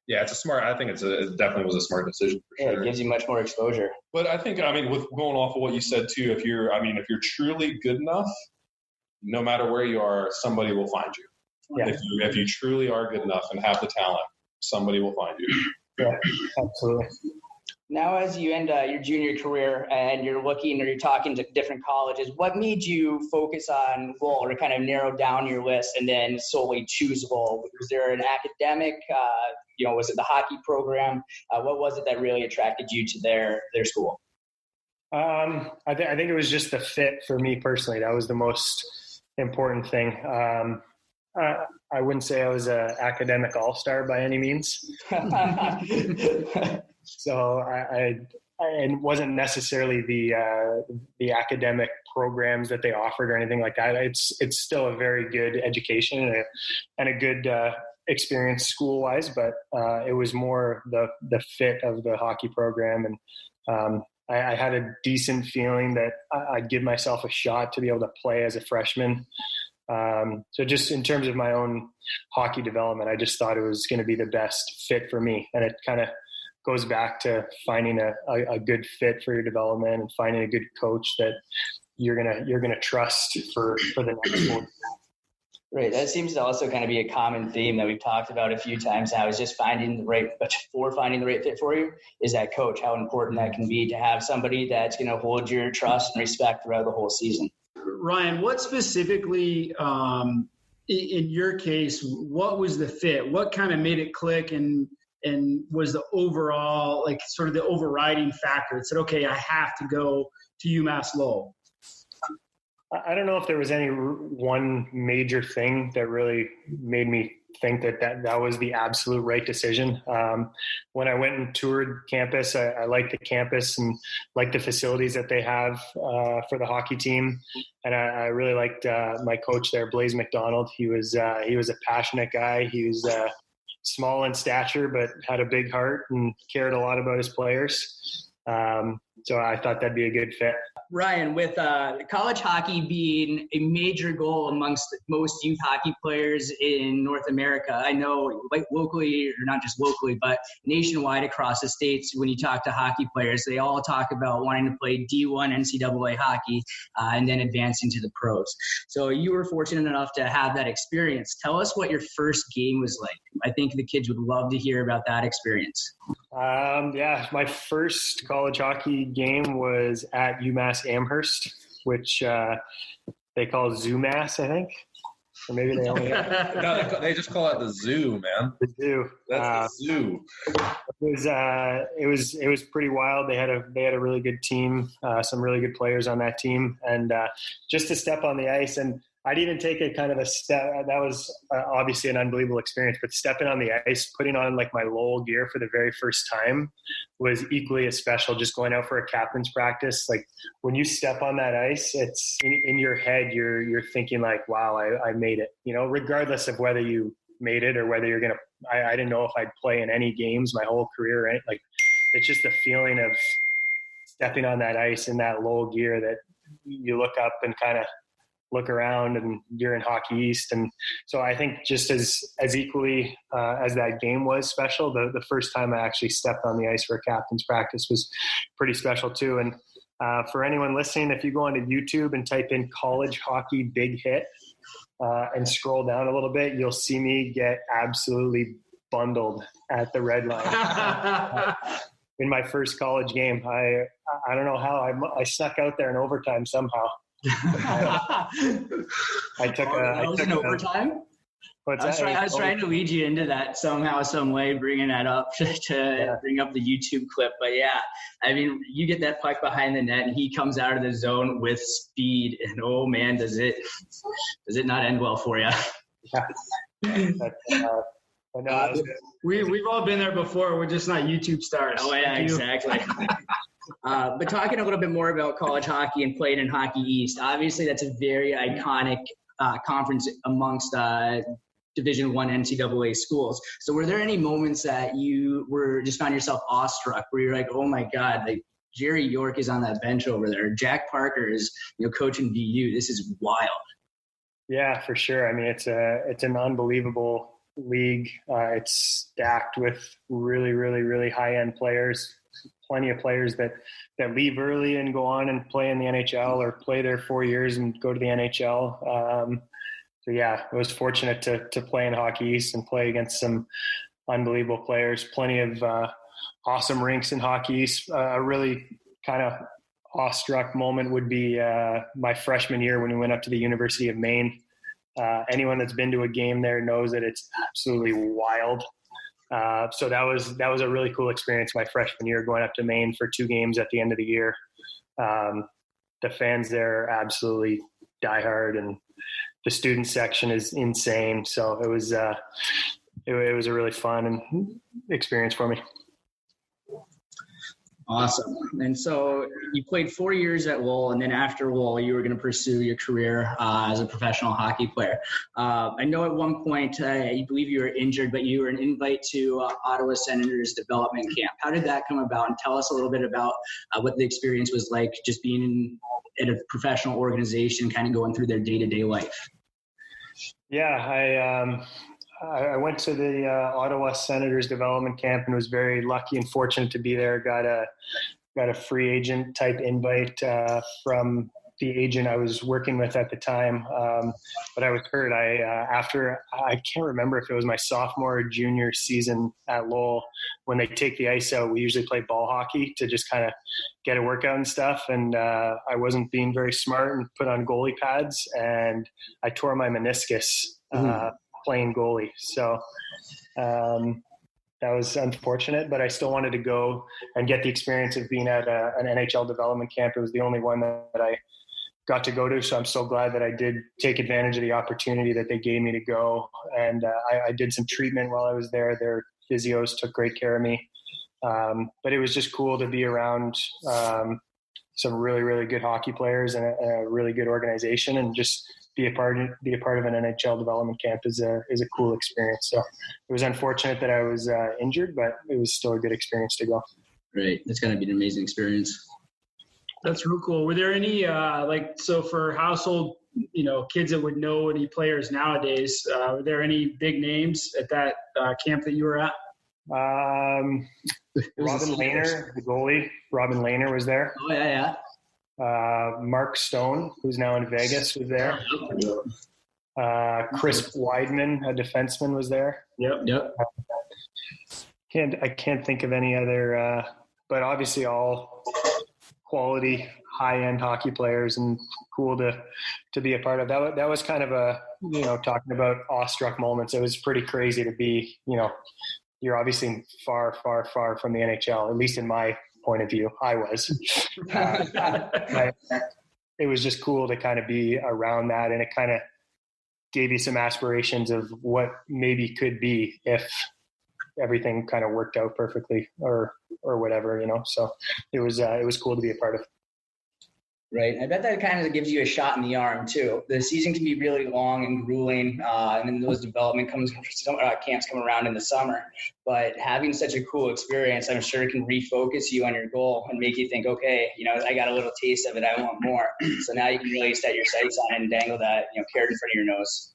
Yeah, it's I think it definitely was a smart decision for sure. Yeah, it gives you much more exposure. But I think, with going off of what you said too, if you're truly good enough, no matter where you are, somebody will find you. Yeah. If you truly are good enough and have the talent, somebody will find you. Yeah, absolutely. Now, as you end your junior career and you're looking or you're talking to different colleges, what made you focus on Lowell or kind of narrow down your list and then solely choose Lowell? Was there an academic, was it the hockey program? What was it that really attracted you to their school? I think it was just the fit for me personally. That was the most important thing. I wouldn't say I was an academic all-star by any means. So I wasn't necessarily the academic programs that they offered or anything like that. It's still a very good education and a good experience school-wise, but it was more the fit of the hockey program. And I had a decent feeling that I'd give myself a shot to be able to play as a freshman. So just in terms of my own hockey development, I just thought it was going to be the best fit for me. And it kind of goes back to finding a good fit for your development and finding a good coach that you're gonna trust for the next one. Right. That seems to also kind of be a common theme that we've talked about a few times now, is just finding the right fit for you is that coach, how important that can be to have somebody that's going to hold your trust and respect throughout the whole season. Ryan, what specifically, in your case, what was the fit? What kind of made it click? And was the overall, like sort of the overriding factor that said, okay, I have to go to UMass Lowell? I don't know if there was any one major thing that really made me think that was the absolute right decision. When I went and toured campus, I liked the campus and liked the facilities that they have for the hockey team. And I really liked my coach there, Blaise McDonald. He was a passionate guy. He was small in stature, but had a big heart and cared a lot about his players. So I thought that'd be a good fit. Ryan, with college hockey being a major goal amongst most youth hockey players in North America, I know like locally, or not just locally, but nationwide across the states, when you talk to hockey players, they all talk about wanting to play D1 NCAA hockey and then advancing to the pros. So you were fortunate enough to have that experience. Tell us what your first game was like. I think the kids would love to hear about that experience. My first college hockey game was at UMass Amherst, which they call ZooMass, I think. Or maybe they only no, they just call it the zoo, man. The zoo. That's the zoo. It was pretty wild. They had a really good team, some really good players on that team, and just to step on the ice, and I'd even take a kind of a step. That was obviously an unbelievable experience, but stepping on the ice, putting on like my Lowell gear for the very first time was equally as special. Just going out for a captain's practice. Like when you step on that ice, it's in your head, you're thinking like, wow, I made it, regardless of whether you made it or whether you're going to, I didn't know if I'd play in any games my whole career. Right? Like it's just the feeling of stepping on that ice in that Lowell gear that you look up and kind of look around and you're in Hockey East. And so I think just as equally as that game was special, the first time I actually stepped on the ice for a captain's practice was pretty special too. And for anyone listening, if you go onto YouTube and type in college hockey big hit and scroll down a little bit, you'll see me get absolutely bundled at the red line. In my first college game. I don't know how I snuck out there in overtime somehow. I took overtime. I was trying to lead you into that somehow, some way, bringing that up to bring up the YouTube clip. But yeah, I mean, you get that puck behind the net, and he comes out of the zone with speed, and oh man, does it not end well for you? We've all been there before. We're just not YouTube stars. Oh yeah, exactly. But talking a little bit more about college hockey and playing in Hockey East, obviously that's a very iconic conference amongst Division I NCAA schools. So were there any moments that you were just found yourself awestruck where you're like, oh my God, like Jerry York is on that bench over there. Jack Parker is coaching VU. This is wild. Yeah, for sure. I mean, it's an unbelievable league. It's stacked with really, really, really high-end players. Plenty of players that leave early and go on and play in the NHL or play there 4 years and go to the NHL. So yeah, I was fortunate to play in Hockey East and play against some unbelievable players. Plenty of awesome rinks in Hockey East. A really kind of awestruck moment would be my freshman year when we went up to the University of Maine. Anyone that's been to a game there knows that it's absolutely wild. So that was a really cool experience my freshman year, going up to Maine for 2 games at the end of the year. The fans there are absolutely diehard, and the student section is insane. So it was a really fun experience for me. Awesome. And so you played 4 years at Lowell, and then after Lowell, you were going to pursue your career as a professional hockey player. I know at one point, you believe you were injured, but you were an invite to Ottawa Senators development camp. How did that come about? And tell us a little bit about what the experience was like just being in a professional organization, kind of going through their day-to-day life. Yeah, I went to the Ottawa Senators development camp and was very lucky and fortunate to be there. Got a free agent type invite from the agent I was working with at the time. But I was hurt. I can't remember if it was my sophomore or junior season at Lowell. When they take the ice out, we usually play ball hockey to just kind of get a workout and stuff. And I wasn't being very smart and put on goalie pads, and I tore my meniscus. Playing goalie. So that was unfortunate, but I still wanted to go and get the experience of being at an NHL development camp. It was the only one that I got to go to. So I'm so glad that I did take advantage of the opportunity that they gave me to go. And I did some treatment while I was there. Their physios took great care of me. But it was just cool to be around some really, really good hockey players and a really good organization, and just be a part of an NHL development camp is a cool experience. So it was unfortunate that I was injured, but it was still a good experience to go. Right. That's going to be an amazing experience. That's real cool. Were there any, so for household, kids that would know any players nowadays, were there any big names at that camp that you were at? Robin Lehner, the goalie. Robin Lehner was there. Oh, yeah. Mark Stone, who's now in Vegas, was there. Chris Weidman, a defenseman, was there. Yep. I can't think of any other, but obviously all quality, high-end hockey players, and cool to be a part of. That was kind of a, talking about awestruck moments. It was pretty crazy to be, you're obviously far, far, far from the NHL, at least in my point of view. I was. It was just cool to kind of be around that, and it kind of gave you some aspirations of what maybe could be if everything kind of worked out perfectly or whatever, So it was cool to be a part of. Right. I bet that kind of gives you a shot in the arm too. The season can be really long and grueling, and then those development camps come around in the summer. But having such a cool experience, I'm sure it can refocus you on your goal and make you think, okay, I got a little taste of it. I want more. So now you can really set your sights on it and dangle that, carrot in front of your nose.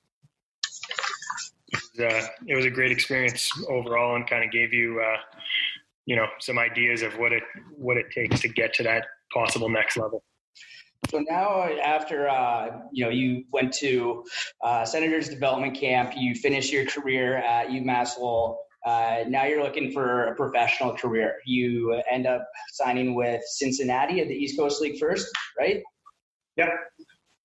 It was a great experience overall, and kind of gave you, some ideas of what it takes to get to that possible next level. So now after, you went to Senators Development Camp, you finished your career at UMass Lowell. Now you're looking for a professional career. You end up signing with Cincinnati of the East Coast League first, right? Yep.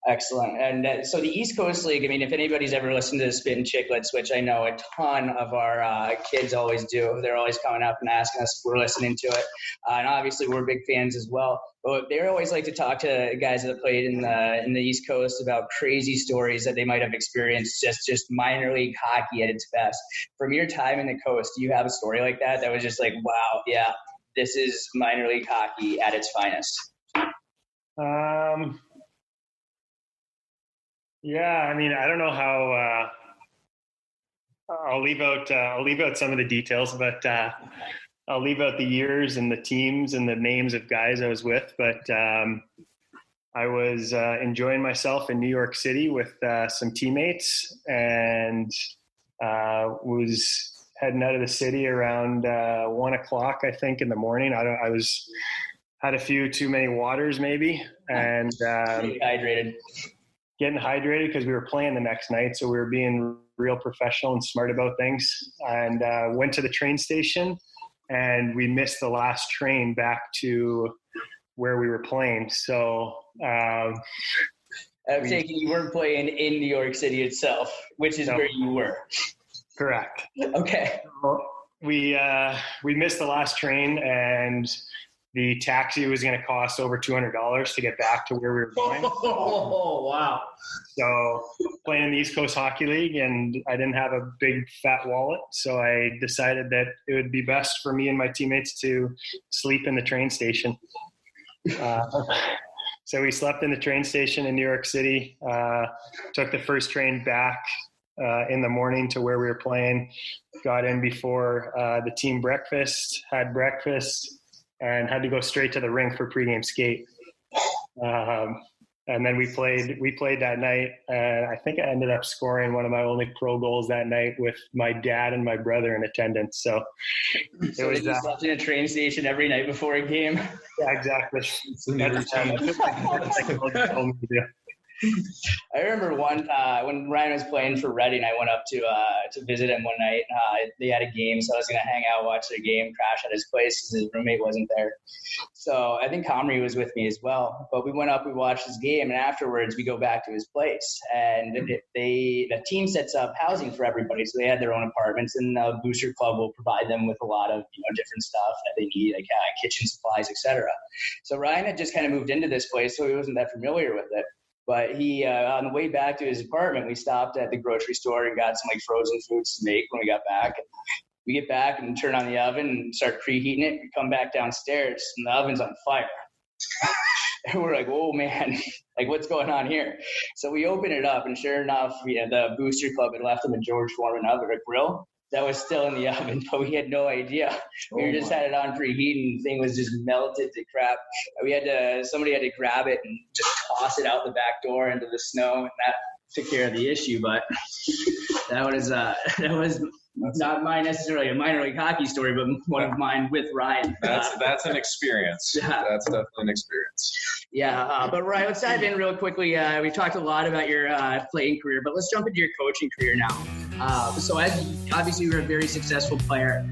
Excellent. And so the East Coast League, if anybody's ever listened to the Spit and Chicklets, which I know a ton of our kids always do, they're always coming up and asking us if we're listening to it. And obviously we're big fans as well. But they always like to talk to guys that have played in the East Coast about crazy stories that they might have experienced, just minor league hockey at its best. From your time in the Coast, do you have a story like that was just like, wow, yeah, this is minor league hockey at its finest? Yeah, I don't know how. I'll leave out some of the details, but I'll leave out the years and the teams and the names of guys I was with. But I was enjoying myself in New York City with some teammates, and was heading out of the city around 1:00, I think, in the morning. Had a few too many waters, maybe, and getting hydrated because we were playing the next night. So we were being real professional and smart about things, and went to the train station, and we missed the last train back to where we were playing. So I'm taking you weren't playing in New York City itself, which is where you were. Correct. Okay. We missed the last train, and the taxi was going to cost over $200 to get back to where we were going. Oh, wow. So playing in the East Coast Hockey League, and I didn't have a big fat wallet. So I decided that it would be best for me and my teammates to sleep in the train station. So we slept in the train station in New York City, took the first train back in the morning to where we were playing, got in before the team breakfast, had breakfast, and had to go straight to the rink for pregame skate. And then we played that night, and I think I ended up scoring one of my only pro goals that night with my dad and my brother in attendance. So you slept in a train station every night before a game? Yeah, exactly. I remember when Ryan was playing for Reading, I went up to visit him one night. They had a game, so I was going to hang out, watch their game, crash at his place because his roommate wasn't there. So I think Comrie was with me as well. But we went up, we watched his game, and afterwards we go back to his place. And the team sets up housing for everybody, so they had their own apartments, and the booster club will provide them with a lot of different stuff that they need, like kitchen supplies, etc. So Ryan had just kind of moved into this place, so he wasn't that familiar with it. But he, on the way back to his apartment, we stopped at the grocery store and got some frozen foods to make when we got back. We get back and turn on the oven and start preheating it. We come back downstairs and the oven's on fire. And we're like, "Oh man, what's going on here?" So we open it up, and sure enough, the booster club had left them a George Foreman oven, a grill that was still in the oven, but we had no idea. We just had it on preheat, and the thing was just melted to crap. Somebody had to grab it and just toss it out the back door into the snow, and that took care of the issue. But that was not necessarily a minor league hockey story, but one of mine with Ryan. That's an experience. Yeah. That's definitely an experience. Yeah, but Ryan, let's dive in real quickly. We've talked a lot about your playing career, but let's jump into your coaching career now. So obviously you're a very successful player.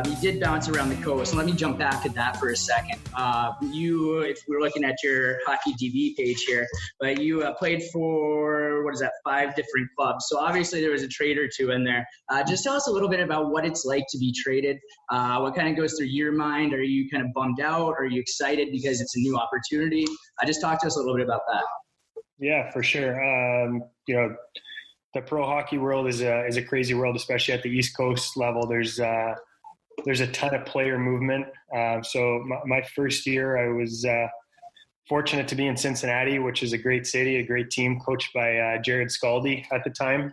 You did bounce around the coast, and let me jump back to that for a second. If we're looking at your hockey DB page here, but you played for, 5 different clubs. So obviously there was a trade or two in there. Just tell us a little bit about what it's like to be traded. What kind of goes through your mind? Are you kind of bummed out? Are you excited because it's a new opportunity? Just talk to us a little bit about that. Yeah, for sure. The pro hockey world is a crazy world, especially at the East Coast level. There's a ton of player movement. So my first year, I was fortunate to be in Cincinnati, which is a great city, a great team, coached by Jared Scaldi at the time.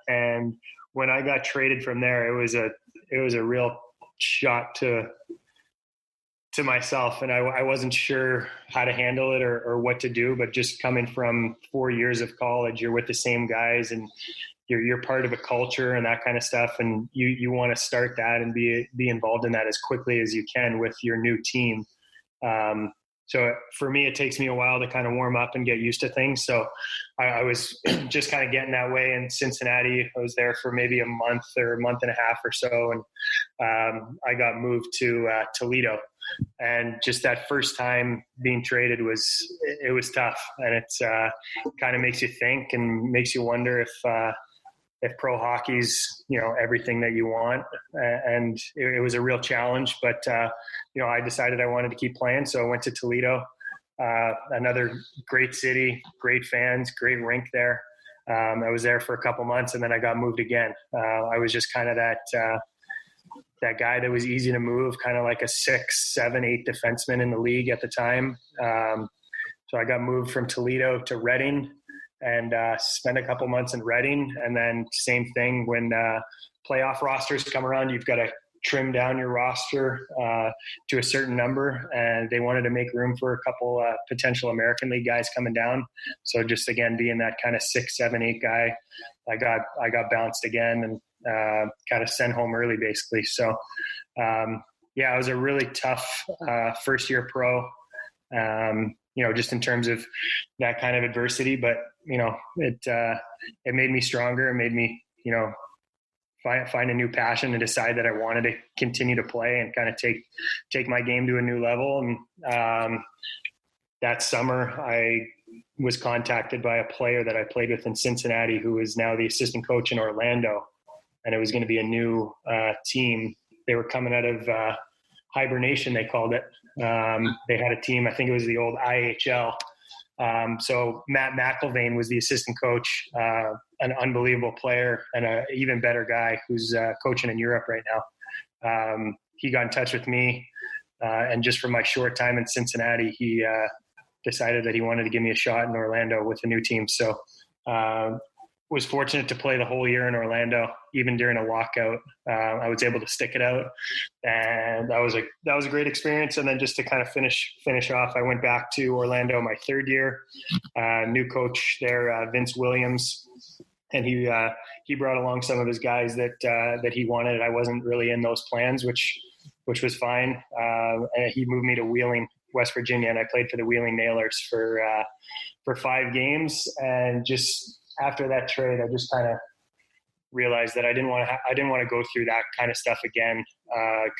And when I got traded from there, it was a real shot to myself, and I wasn't sure how to handle it or what to do. But just coming from 4 years of college, you're with the same guys, and you're part of a culture and that kind of stuff, and you want to start that and be involved in that as quickly as you can with your new team. So for me, it takes me a while to kind of warm up and get used to things. So I was just kind of getting that way in Cincinnati. I was there for maybe a month or a month and a half or so, and I got moved to Toledo. And just that first time being traded was tough, and it's kind of makes you think and makes you wonder if pro hockey's everything that you want. And it was a real challenge, but I decided I wanted to keep playing, so I went to Toledo. Another great city, great fans, great rink there. I was there for a couple months, and then I got moved again. I was just kind of that guy that was easy to move, kind of like a 6, 7, 8 defenseman in the league at the time. So I got moved from Toledo to Reading and spent a couple months in Reading. And then same thing, when playoff rosters come around, you've got to trim down your roster to a certain number, and they wanted to make room for a couple potential American League guys coming down. So just again, being that kind of 6, 7, 8 guy, I got bounced again and kind of sent home early, basically. So it was a really tough first year pro, just in terms of that kind of adversity, but it made me stronger. It made me find a new passion and decide that I wanted to continue to play and kind of take my game to a new level. And that summer I was contacted by a player that I played with in Cincinnati, who is now the assistant coach in Orlando. And it was going to be a new team. They were coming out of hibernation, they called it. They had a team, I think it was the old ECHL. So Matt McIlvaine was the assistant coach, an unbelievable player and an even better guy who's coaching in Europe right now. He got in touch with me, and just from my short time in Cincinnati, he decided that he wanted to give me a shot in Orlando with a new team. So was fortunate to play the whole year in Orlando, even during a lockout. I was able to stick it out, and that was a great experience. And then just to kind of finish off, I went back to Orlando my third year. New coach there, Vince Williams, and he brought along some of his guys that he wanted. I wasn't really in those plans, which was fine. And he moved me to Wheeling West Virginia, and I played for the Wheeling Nailers for 5 games. And just after that trade, I just kind of realized that I didn't want to go through that kind of stuff again.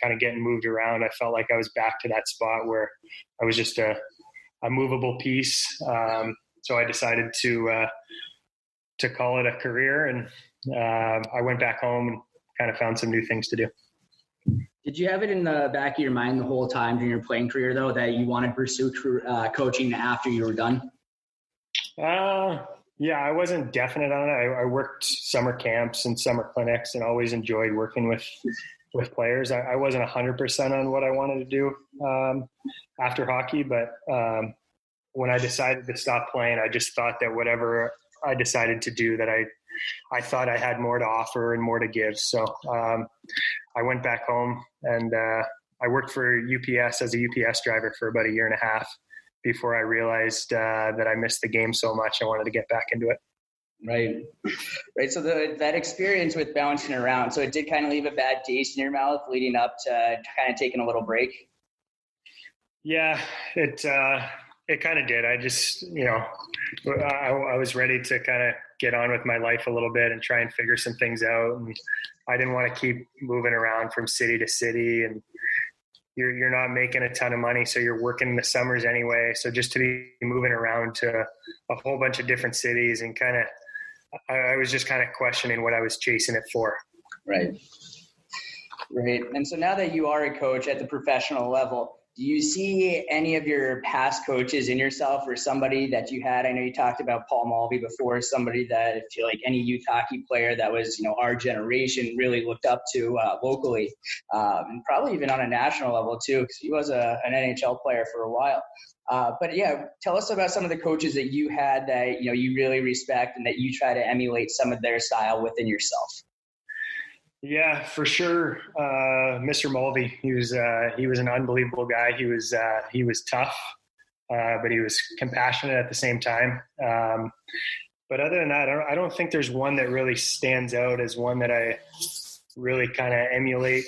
Kind of getting moved around. I felt like I was back to that spot where I was just a movable piece. So I decided to call it a career, and I went back home and kind of found some new things to do. Did you have it in the back of your mind the whole time during your playing career, though, that you wanted to pursue coaching after you were done? Yeah, I wasn't definite on it. I worked summer camps and summer clinics and always enjoyed working with players. I wasn't 100% on what I wanted to do after hockey, but when I decided to stop playing, I just thought that whatever I decided to do, that I thought I had more to offer and more to give. So I went back home and I worked for UPS as a UPS driver for about 1.5 years before I realized that I missed the game so much. I wanted to get back into it. Right. So that experience with bouncing around, so it did kind of leave a bad taste in your mouth leading up to kind of taking a little break. Yeah, it kind of did. I just, I was ready to kind of get on with my life a little bit and try and figure some things out. And I didn't want to keep moving around from city to city, and you're not making a ton of money, so you're working in the summers anyway. So just to be moving around to a whole bunch of different cities and I was just kind of questioning what I was chasing it for. Right. And so now that you are a coach at the professional level, do you see any of your past coaches in yourself, or somebody that you had? I know you talked about Paul Mulvey before, somebody that I feel like any youth hockey player that was, our generation really looked up to locally, and probably even on a national level too, because he was an NHL player for a while. But yeah, tell us about some of the coaches that you had that, you really respect and that you try to emulate some of their style within yourself. Yeah, for sure. Mr. Mulvey, he was an unbelievable guy. He was tough, but he was compassionate at the same time. But other than that, I don't think there's one that really stands out as one that I really kind of emulate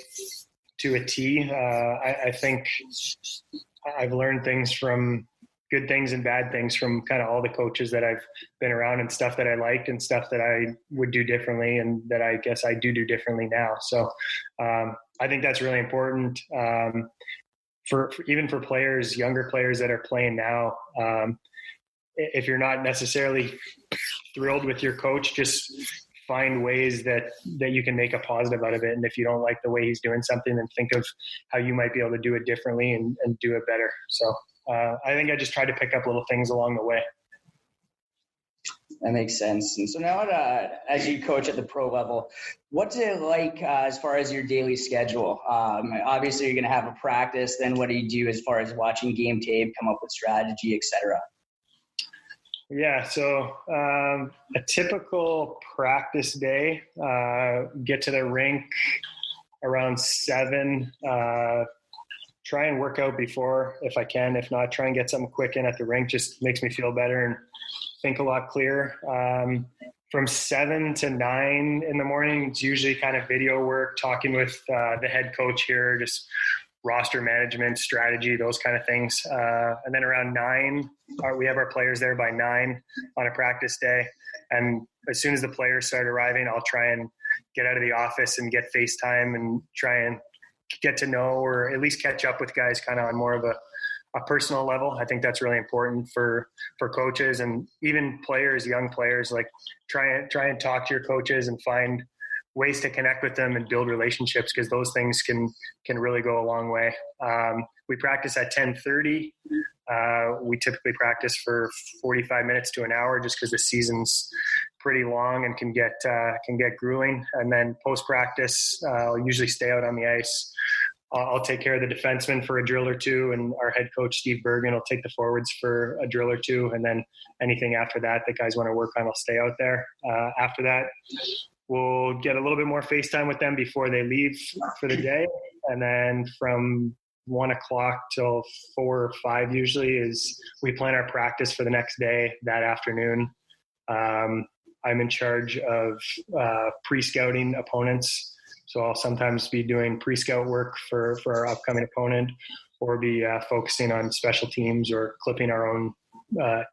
to a T. I think I've learned things from good things and bad things from kind of all the coaches that I've been around, and stuff that I liked and stuff that I would do differently and that I guess I do differently now. So I think that's really important for even for players, younger players that are playing now. If you're not necessarily thrilled with your coach, just find ways that you can make a positive out of it. And if you don't like the way he's doing something, then think of how you might be able to do it differently and do it better. So I think I just tried to pick up little things along the way. That makes sense. And so now as you coach at the pro level, what's it like as far as your daily schedule? Obviously you're going to have a practice. Then what do you do as far as watching game tape, come up with strategy, etc.? Yeah. So a typical practice day, get to the rink around 7, try and work out before if I can. If not, try and get something quick in at the rink. Just makes me feel better and think a lot clearer. From 7 to 9 in the morning, it's usually kind of video work, talking with the head coach here, just roster management, strategy, those kind of things. And then around 9, we have our players there by 9 on a practice day. And as soon as the players start arriving, I'll try and get out of the office and get FaceTime and try and get to know, or at least catch up with guys kind of on more of a personal level. I think that's really important for coaches and even players, young players. Like try and talk to your coaches and find ways to connect with them and build relationships, because those things can really go a long way. We practice at 10:30. We typically practice for 45 minutes to an hour, just because the season's pretty long and can get grueling. And then post practice, I'll usually stay out on the ice. I'll take care of the defensemen for a drill or two, and our head coach, Steve Bergen, will take the forwards for a drill or two. And then anything after that guys want to work on, I'll stay out there. After that, we'll get a little bit more FaceTime with them before they leave for the day. And then from 1 o'clock till 4 or 5 usually is we plan our practice for the next day that afternoon. I'm in charge of pre-scouting opponents. So I'll sometimes be doing pre-scout work for our upcoming opponent, be focusing on special teams or clipping our own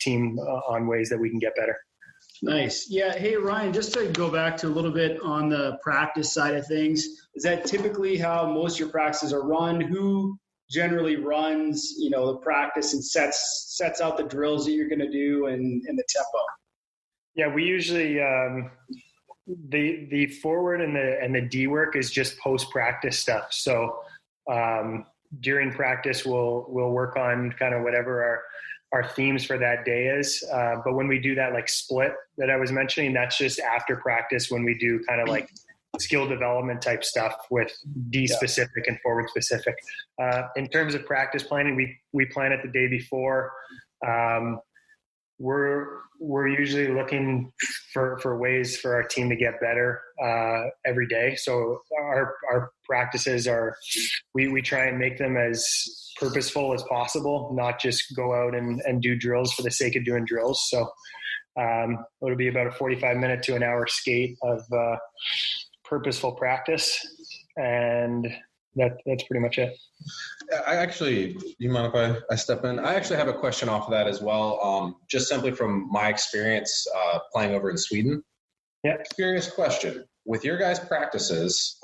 team on ways that we can get better. Nice. Yeah. Hey, Ryan, just to go back to a little bit on the practice side of things, is that typically how most of your practices are run? Who generally runs, the practice and sets out the drills that you're going to do and the tempo? Yeah, we usually the forward and the D work is just post practice stuff. So during practice, we'll work on kind of whatever our themes for that day is. But when we do that like split that I was mentioning, that's just after practice when we do kind of like skill development type stuff with D specific and forward specific. In terms of practice planning, we plan it the day before. We're usually looking for ways for our team to get better every day. So our practices we try and make them as purposeful as possible, not just go out and do drills for the sake of doing drills. So it'll be about a 45-minute to an hour skate of purposeful practice, and that's pretty much it. Do you mind if I step in? I actually have a question off of that as well, just simply from my experience playing over in Sweden. Yeah. Curious question. With your guys' practices,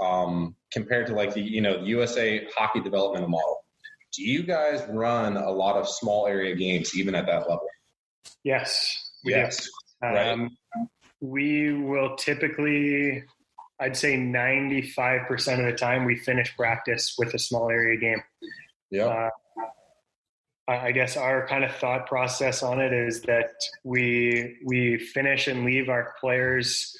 compared to like the USA hockey developmental model, do you guys run a lot of small area games even at that level? Yes. We do. Right. We will typically, I'd say 95% of the time we finish practice with a small area game. Yeah. I guess our kind of thought process on it is that we finish and leave our players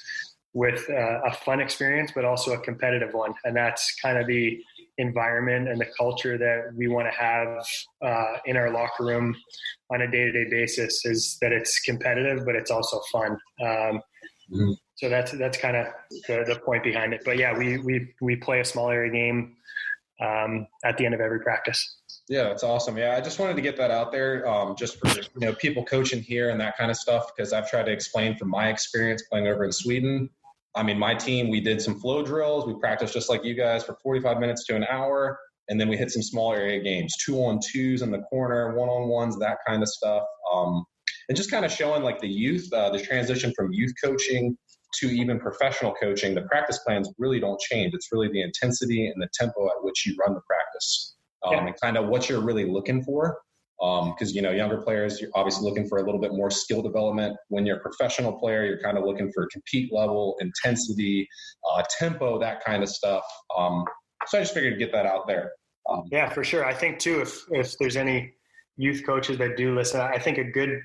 with a fun experience, but also a competitive one. And that's kind of the environment and the culture that we want to have in our locker room on a day-to-day basis, is that it's competitive, but it's also fun. So that's kind of the point behind it. But yeah, we play a small area game at the end of every practice. Yeah, that's awesome. Yeah, I just wanted to get that out there, just for people coaching here and that kind of stuff, because I've tried to explain from my experience playing over in Sweden. I mean, my team, we did some flow drills. We practiced just like you guys for 45 minutes to an hour, and then we hit some small area games, 2-on-2s in the corner, 1-on-1s, that kind of stuff, and just kind of showing like the youth, the transition from youth coaching to even professional coaching. The practice plans really don't change. It's really the intensity and the tempo at which you run the practice. And kind of what you're really looking for. Because, younger players, you're obviously looking for a little bit more skill development. When you're a professional player, you're kind of looking for compete level, intensity, tempo, that kind of stuff. So I just figured to get that out there. Yeah, for sure. I think too, if there's any youth coaches that do listen, I think a good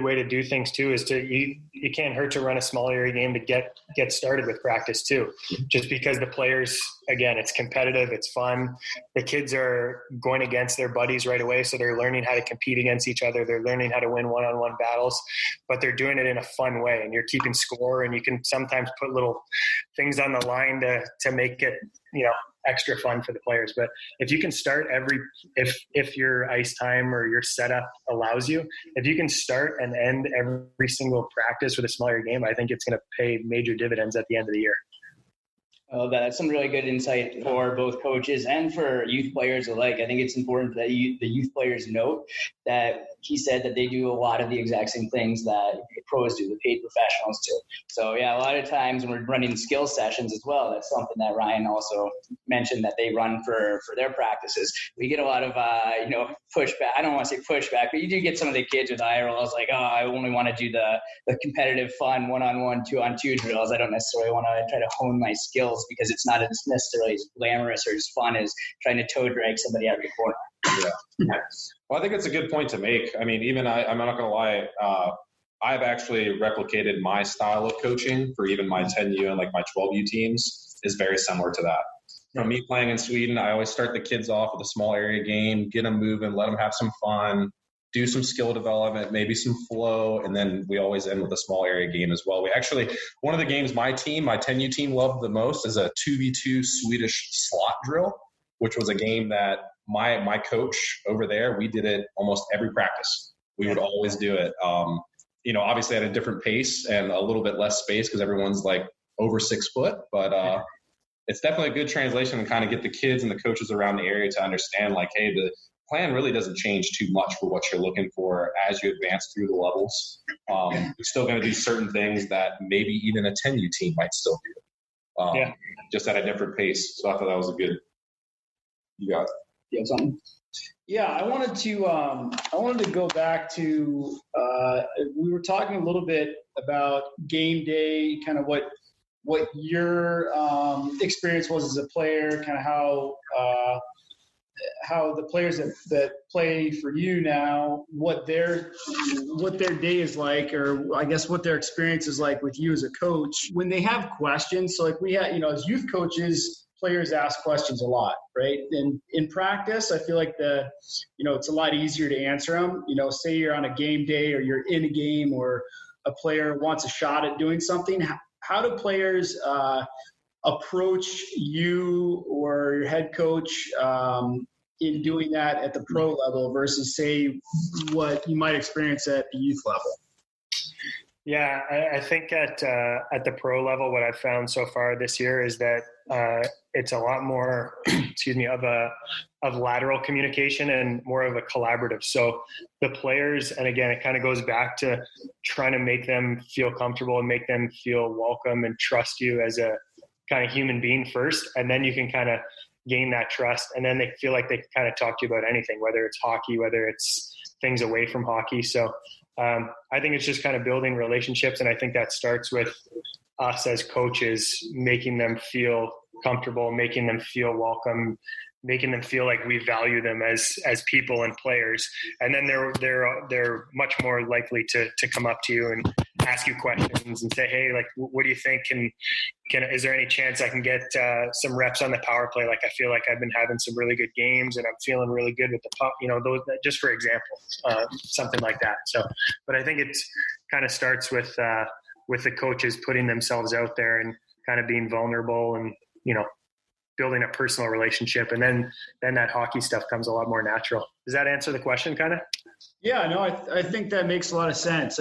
way to do things too is you can't hurt to run a small area game to get started with practice too, just because the players, again, it's competitive, it's fun. The kids are going against their buddies right away, so they're learning how to compete against each other. They're learning how to win one-on-one battles, but they're doing it in a fun way, and you're keeping score, and you can sometimes put little things on the line to make it extra fun for the players. But if you can start if your ice time or your setup allows you, if you can start and end every single practice with a smaller game, I think it's going to pay major dividends at the end of the year. Oh, that's some really good insight for both coaches and for youth players alike. I think it's important that the youth players note that he said that they do a lot of the exact same things that pros do, the paid professionals do. So yeah, a lot of times when we're running skill sessions as well, that's something that Ryan also mentioned that they run for their practices. We get a lot of, pushback. I don't want to say pushback, but you do get some of the kids with eye rolls like, oh, I only want to do the competitive fun 1-on-1, 2-on-2 drills. I don't necessarily want to try to hone my skills because it's not as necessarily as glamorous or as fun as trying to toe drag somebody out of the corner. Yeah. Well, I think it's a good point to make. I mean, even I'm not going to lie. I've actually replicated my style of coaching for even my 10U and like my 12U teams is very similar to that. From me playing in Sweden, I always start the kids off with a small area game, get them moving, let them have some fun, do some skill development, maybe some flow, and then we always end with a small area game as well. We actually, one of the games my 10U team loved the most is a 2v2 Swedish slot drill, which was a game that my coach over there, we did it almost every practice. We would always do it. Obviously at a different pace and a little bit less space because everyone's like over 6 foot, but it's definitely a good translation to kind of get the kids and the coaches around the area to understand, like, hey, the plan really doesn't change too much for what you're looking for as you advance through the levels. You're still going to do certain things that maybe even a 10U team might still do, just at a different pace. So I thought that was a good. You got it. You have something? Yeah, I wanted to go back to we were talking a little bit about game day, kind of what your experience was as a player, kind of how the players that play for you now, what their day is like, or I guess what their experience is like with you as a coach when they have questions. So like we had, as youth coaches, players ask questions a lot, right? And in practice, I feel like it's a lot easier to answer them. Say you're on a game day or you're in a game or a player wants a shot at doing something. How do players approach you or your head coach in doing that at the pro level versus, say, what you might experience at the youth level? Yeah, I think at the pro level, what I've found so far this year is that it's a lot more, of lateral communication and more of a collaborative. So the players, and again, it kind of goes back to trying to make them feel comfortable and make them feel welcome and trust you as a kind of human being first, and then you can kind of gain that trust, and then they feel like they can kind of talk to you about anything, whether it's hockey, whether it's things away from hockey. So I think it's just kind of building relationships, and I think that starts with us as coaches, making them feel comfortable, making them feel welcome, making them feel like we value them as people and players. And then they're much more likely to come up to you and ask you questions and say, hey, like, what do you think? Is there any chance I can get some reps on the power play? Like, I feel like I've been having some really good games and I'm feeling really good with the puck, those, just for example, something like that. So, but I think it's kind of starts with the coaches putting themselves out there and kind of being vulnerable and, building a personal relationship. And then that hockey stuff comes a lot more natural. Does that answer the question kind of? Yeah, no, I think that makes a lot of sense.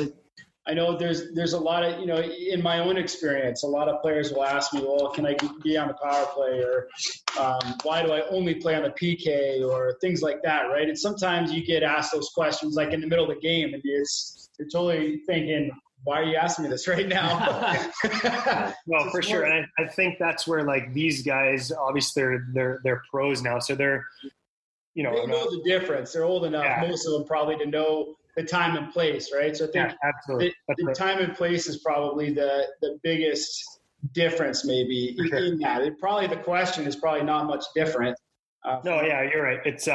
I know there's a lot of, in my own experience, a lot of players will ask me, well, can I be on the power play, or why do I only play on the PK, or things like that, right? And sometimes you get asked those questions like in the middle of the game, and you're totally thinking, why are you asking me this right now? Well, for sure. And I think that's where, like, these guys, obviously they're pros now. So they're, they know the difference. They're old enough, most of them probably, to know the time and place, right? So I think the time and place is probably the biggest difference maybe in that. Probably the question is probably not much different. You're right. It's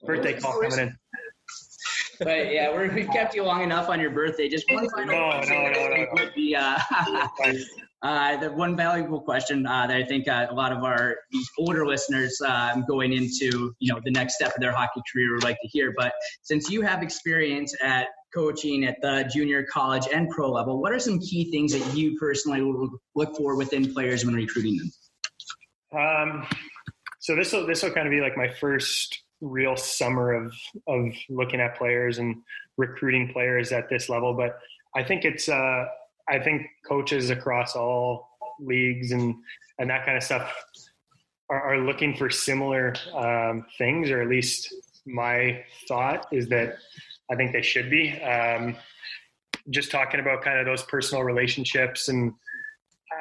birthday call coming in. But yeah, we kept you long enough on your birthday. Just one final question would be the one valuable question that I think a lot of our older listeners going into the next step of their hockey career would like to hear. But since you have experience at coaching at the junior, college, and pro level, what are some key things that you personally look for within players when recruiting them? So this will kind of be like my first real summer of looking at players and recruiting players at this level. But I think I think coaches across all leagues and that kind of stuff are looking for similar things, or at least my thought is that I think they should be. Just talking about kind of those personal relationships. And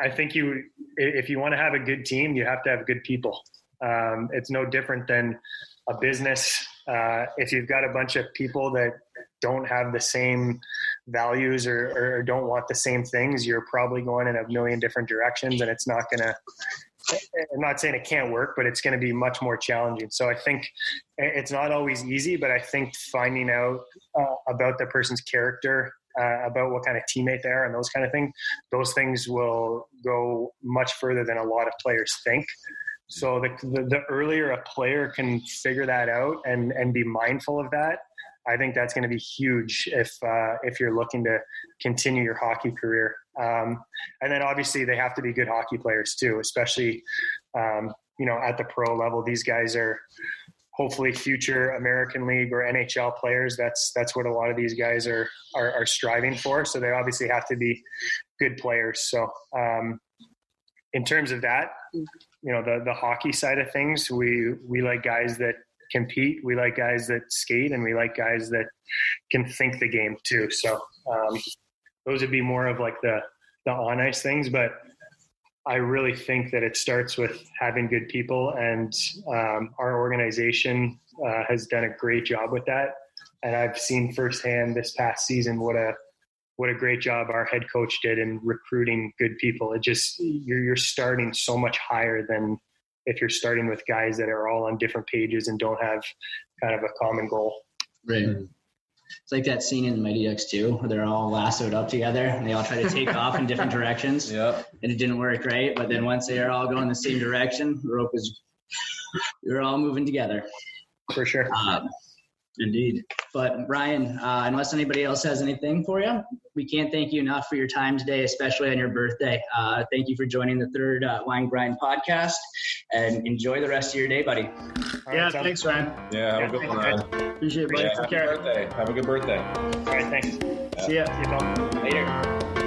I think if you want to have a good team, you have to have good people. It's no different than a business. If you've got a bunch of people that don't have the same values or don't want the same things, you're probably going in a million different directions, and it's not going to, I'm not saying it can't work, but it's going to be much more challenging. So I think it's not always easy, but I think finding out about the person's character, about what kind of teammate they are and those kind of things, those things will go much further than a lot of players think. So the earlier a player can figure that out and be mindful of that, I think that's going to be huge if you're looking to continue your hockey career. And then obviously they have to be good hockey players too, especially at the pro level. These guys are hopefully future American League or NHL players. That's what a lot of these guys are striving for. So they obviously have to be good players. So in terms of that, the hockey side of things, we like guys that compete, we like guys that skate, and we like guys that can think the game too. So those would be more of like the on ice things, but I really think that it starts with having good people, and our organization has done a great job with that. And I've seen firsthand this past season what a great job our head coach did in recruiting good people. It just, you're starting so much higher than if you're starting with guys that are all on different pages and don't have kind of a common goal. Right. It's like that scene in Mighty Ducks 2 where they're all lassoed up together and they all try to take off in different directions. Yep. And it didn't work, right? But then once they are all going the same direction, the rope is, you're all moving together. For sure. Indeed. But Ryan, unless anybody else has anything for you, we can't thank you enough for your time today, especially on your birthday. Thank you for joining the Third Line Grind podcast, and enjoy the rest of your day, buddy. Yeah, thanks, Ryan. Yeah, have a good one, Ryan. Appreciate it, buddy. Yeah, happy birthday. Have a good birthday. All right, thanks. See ya. See you, Paul. Later.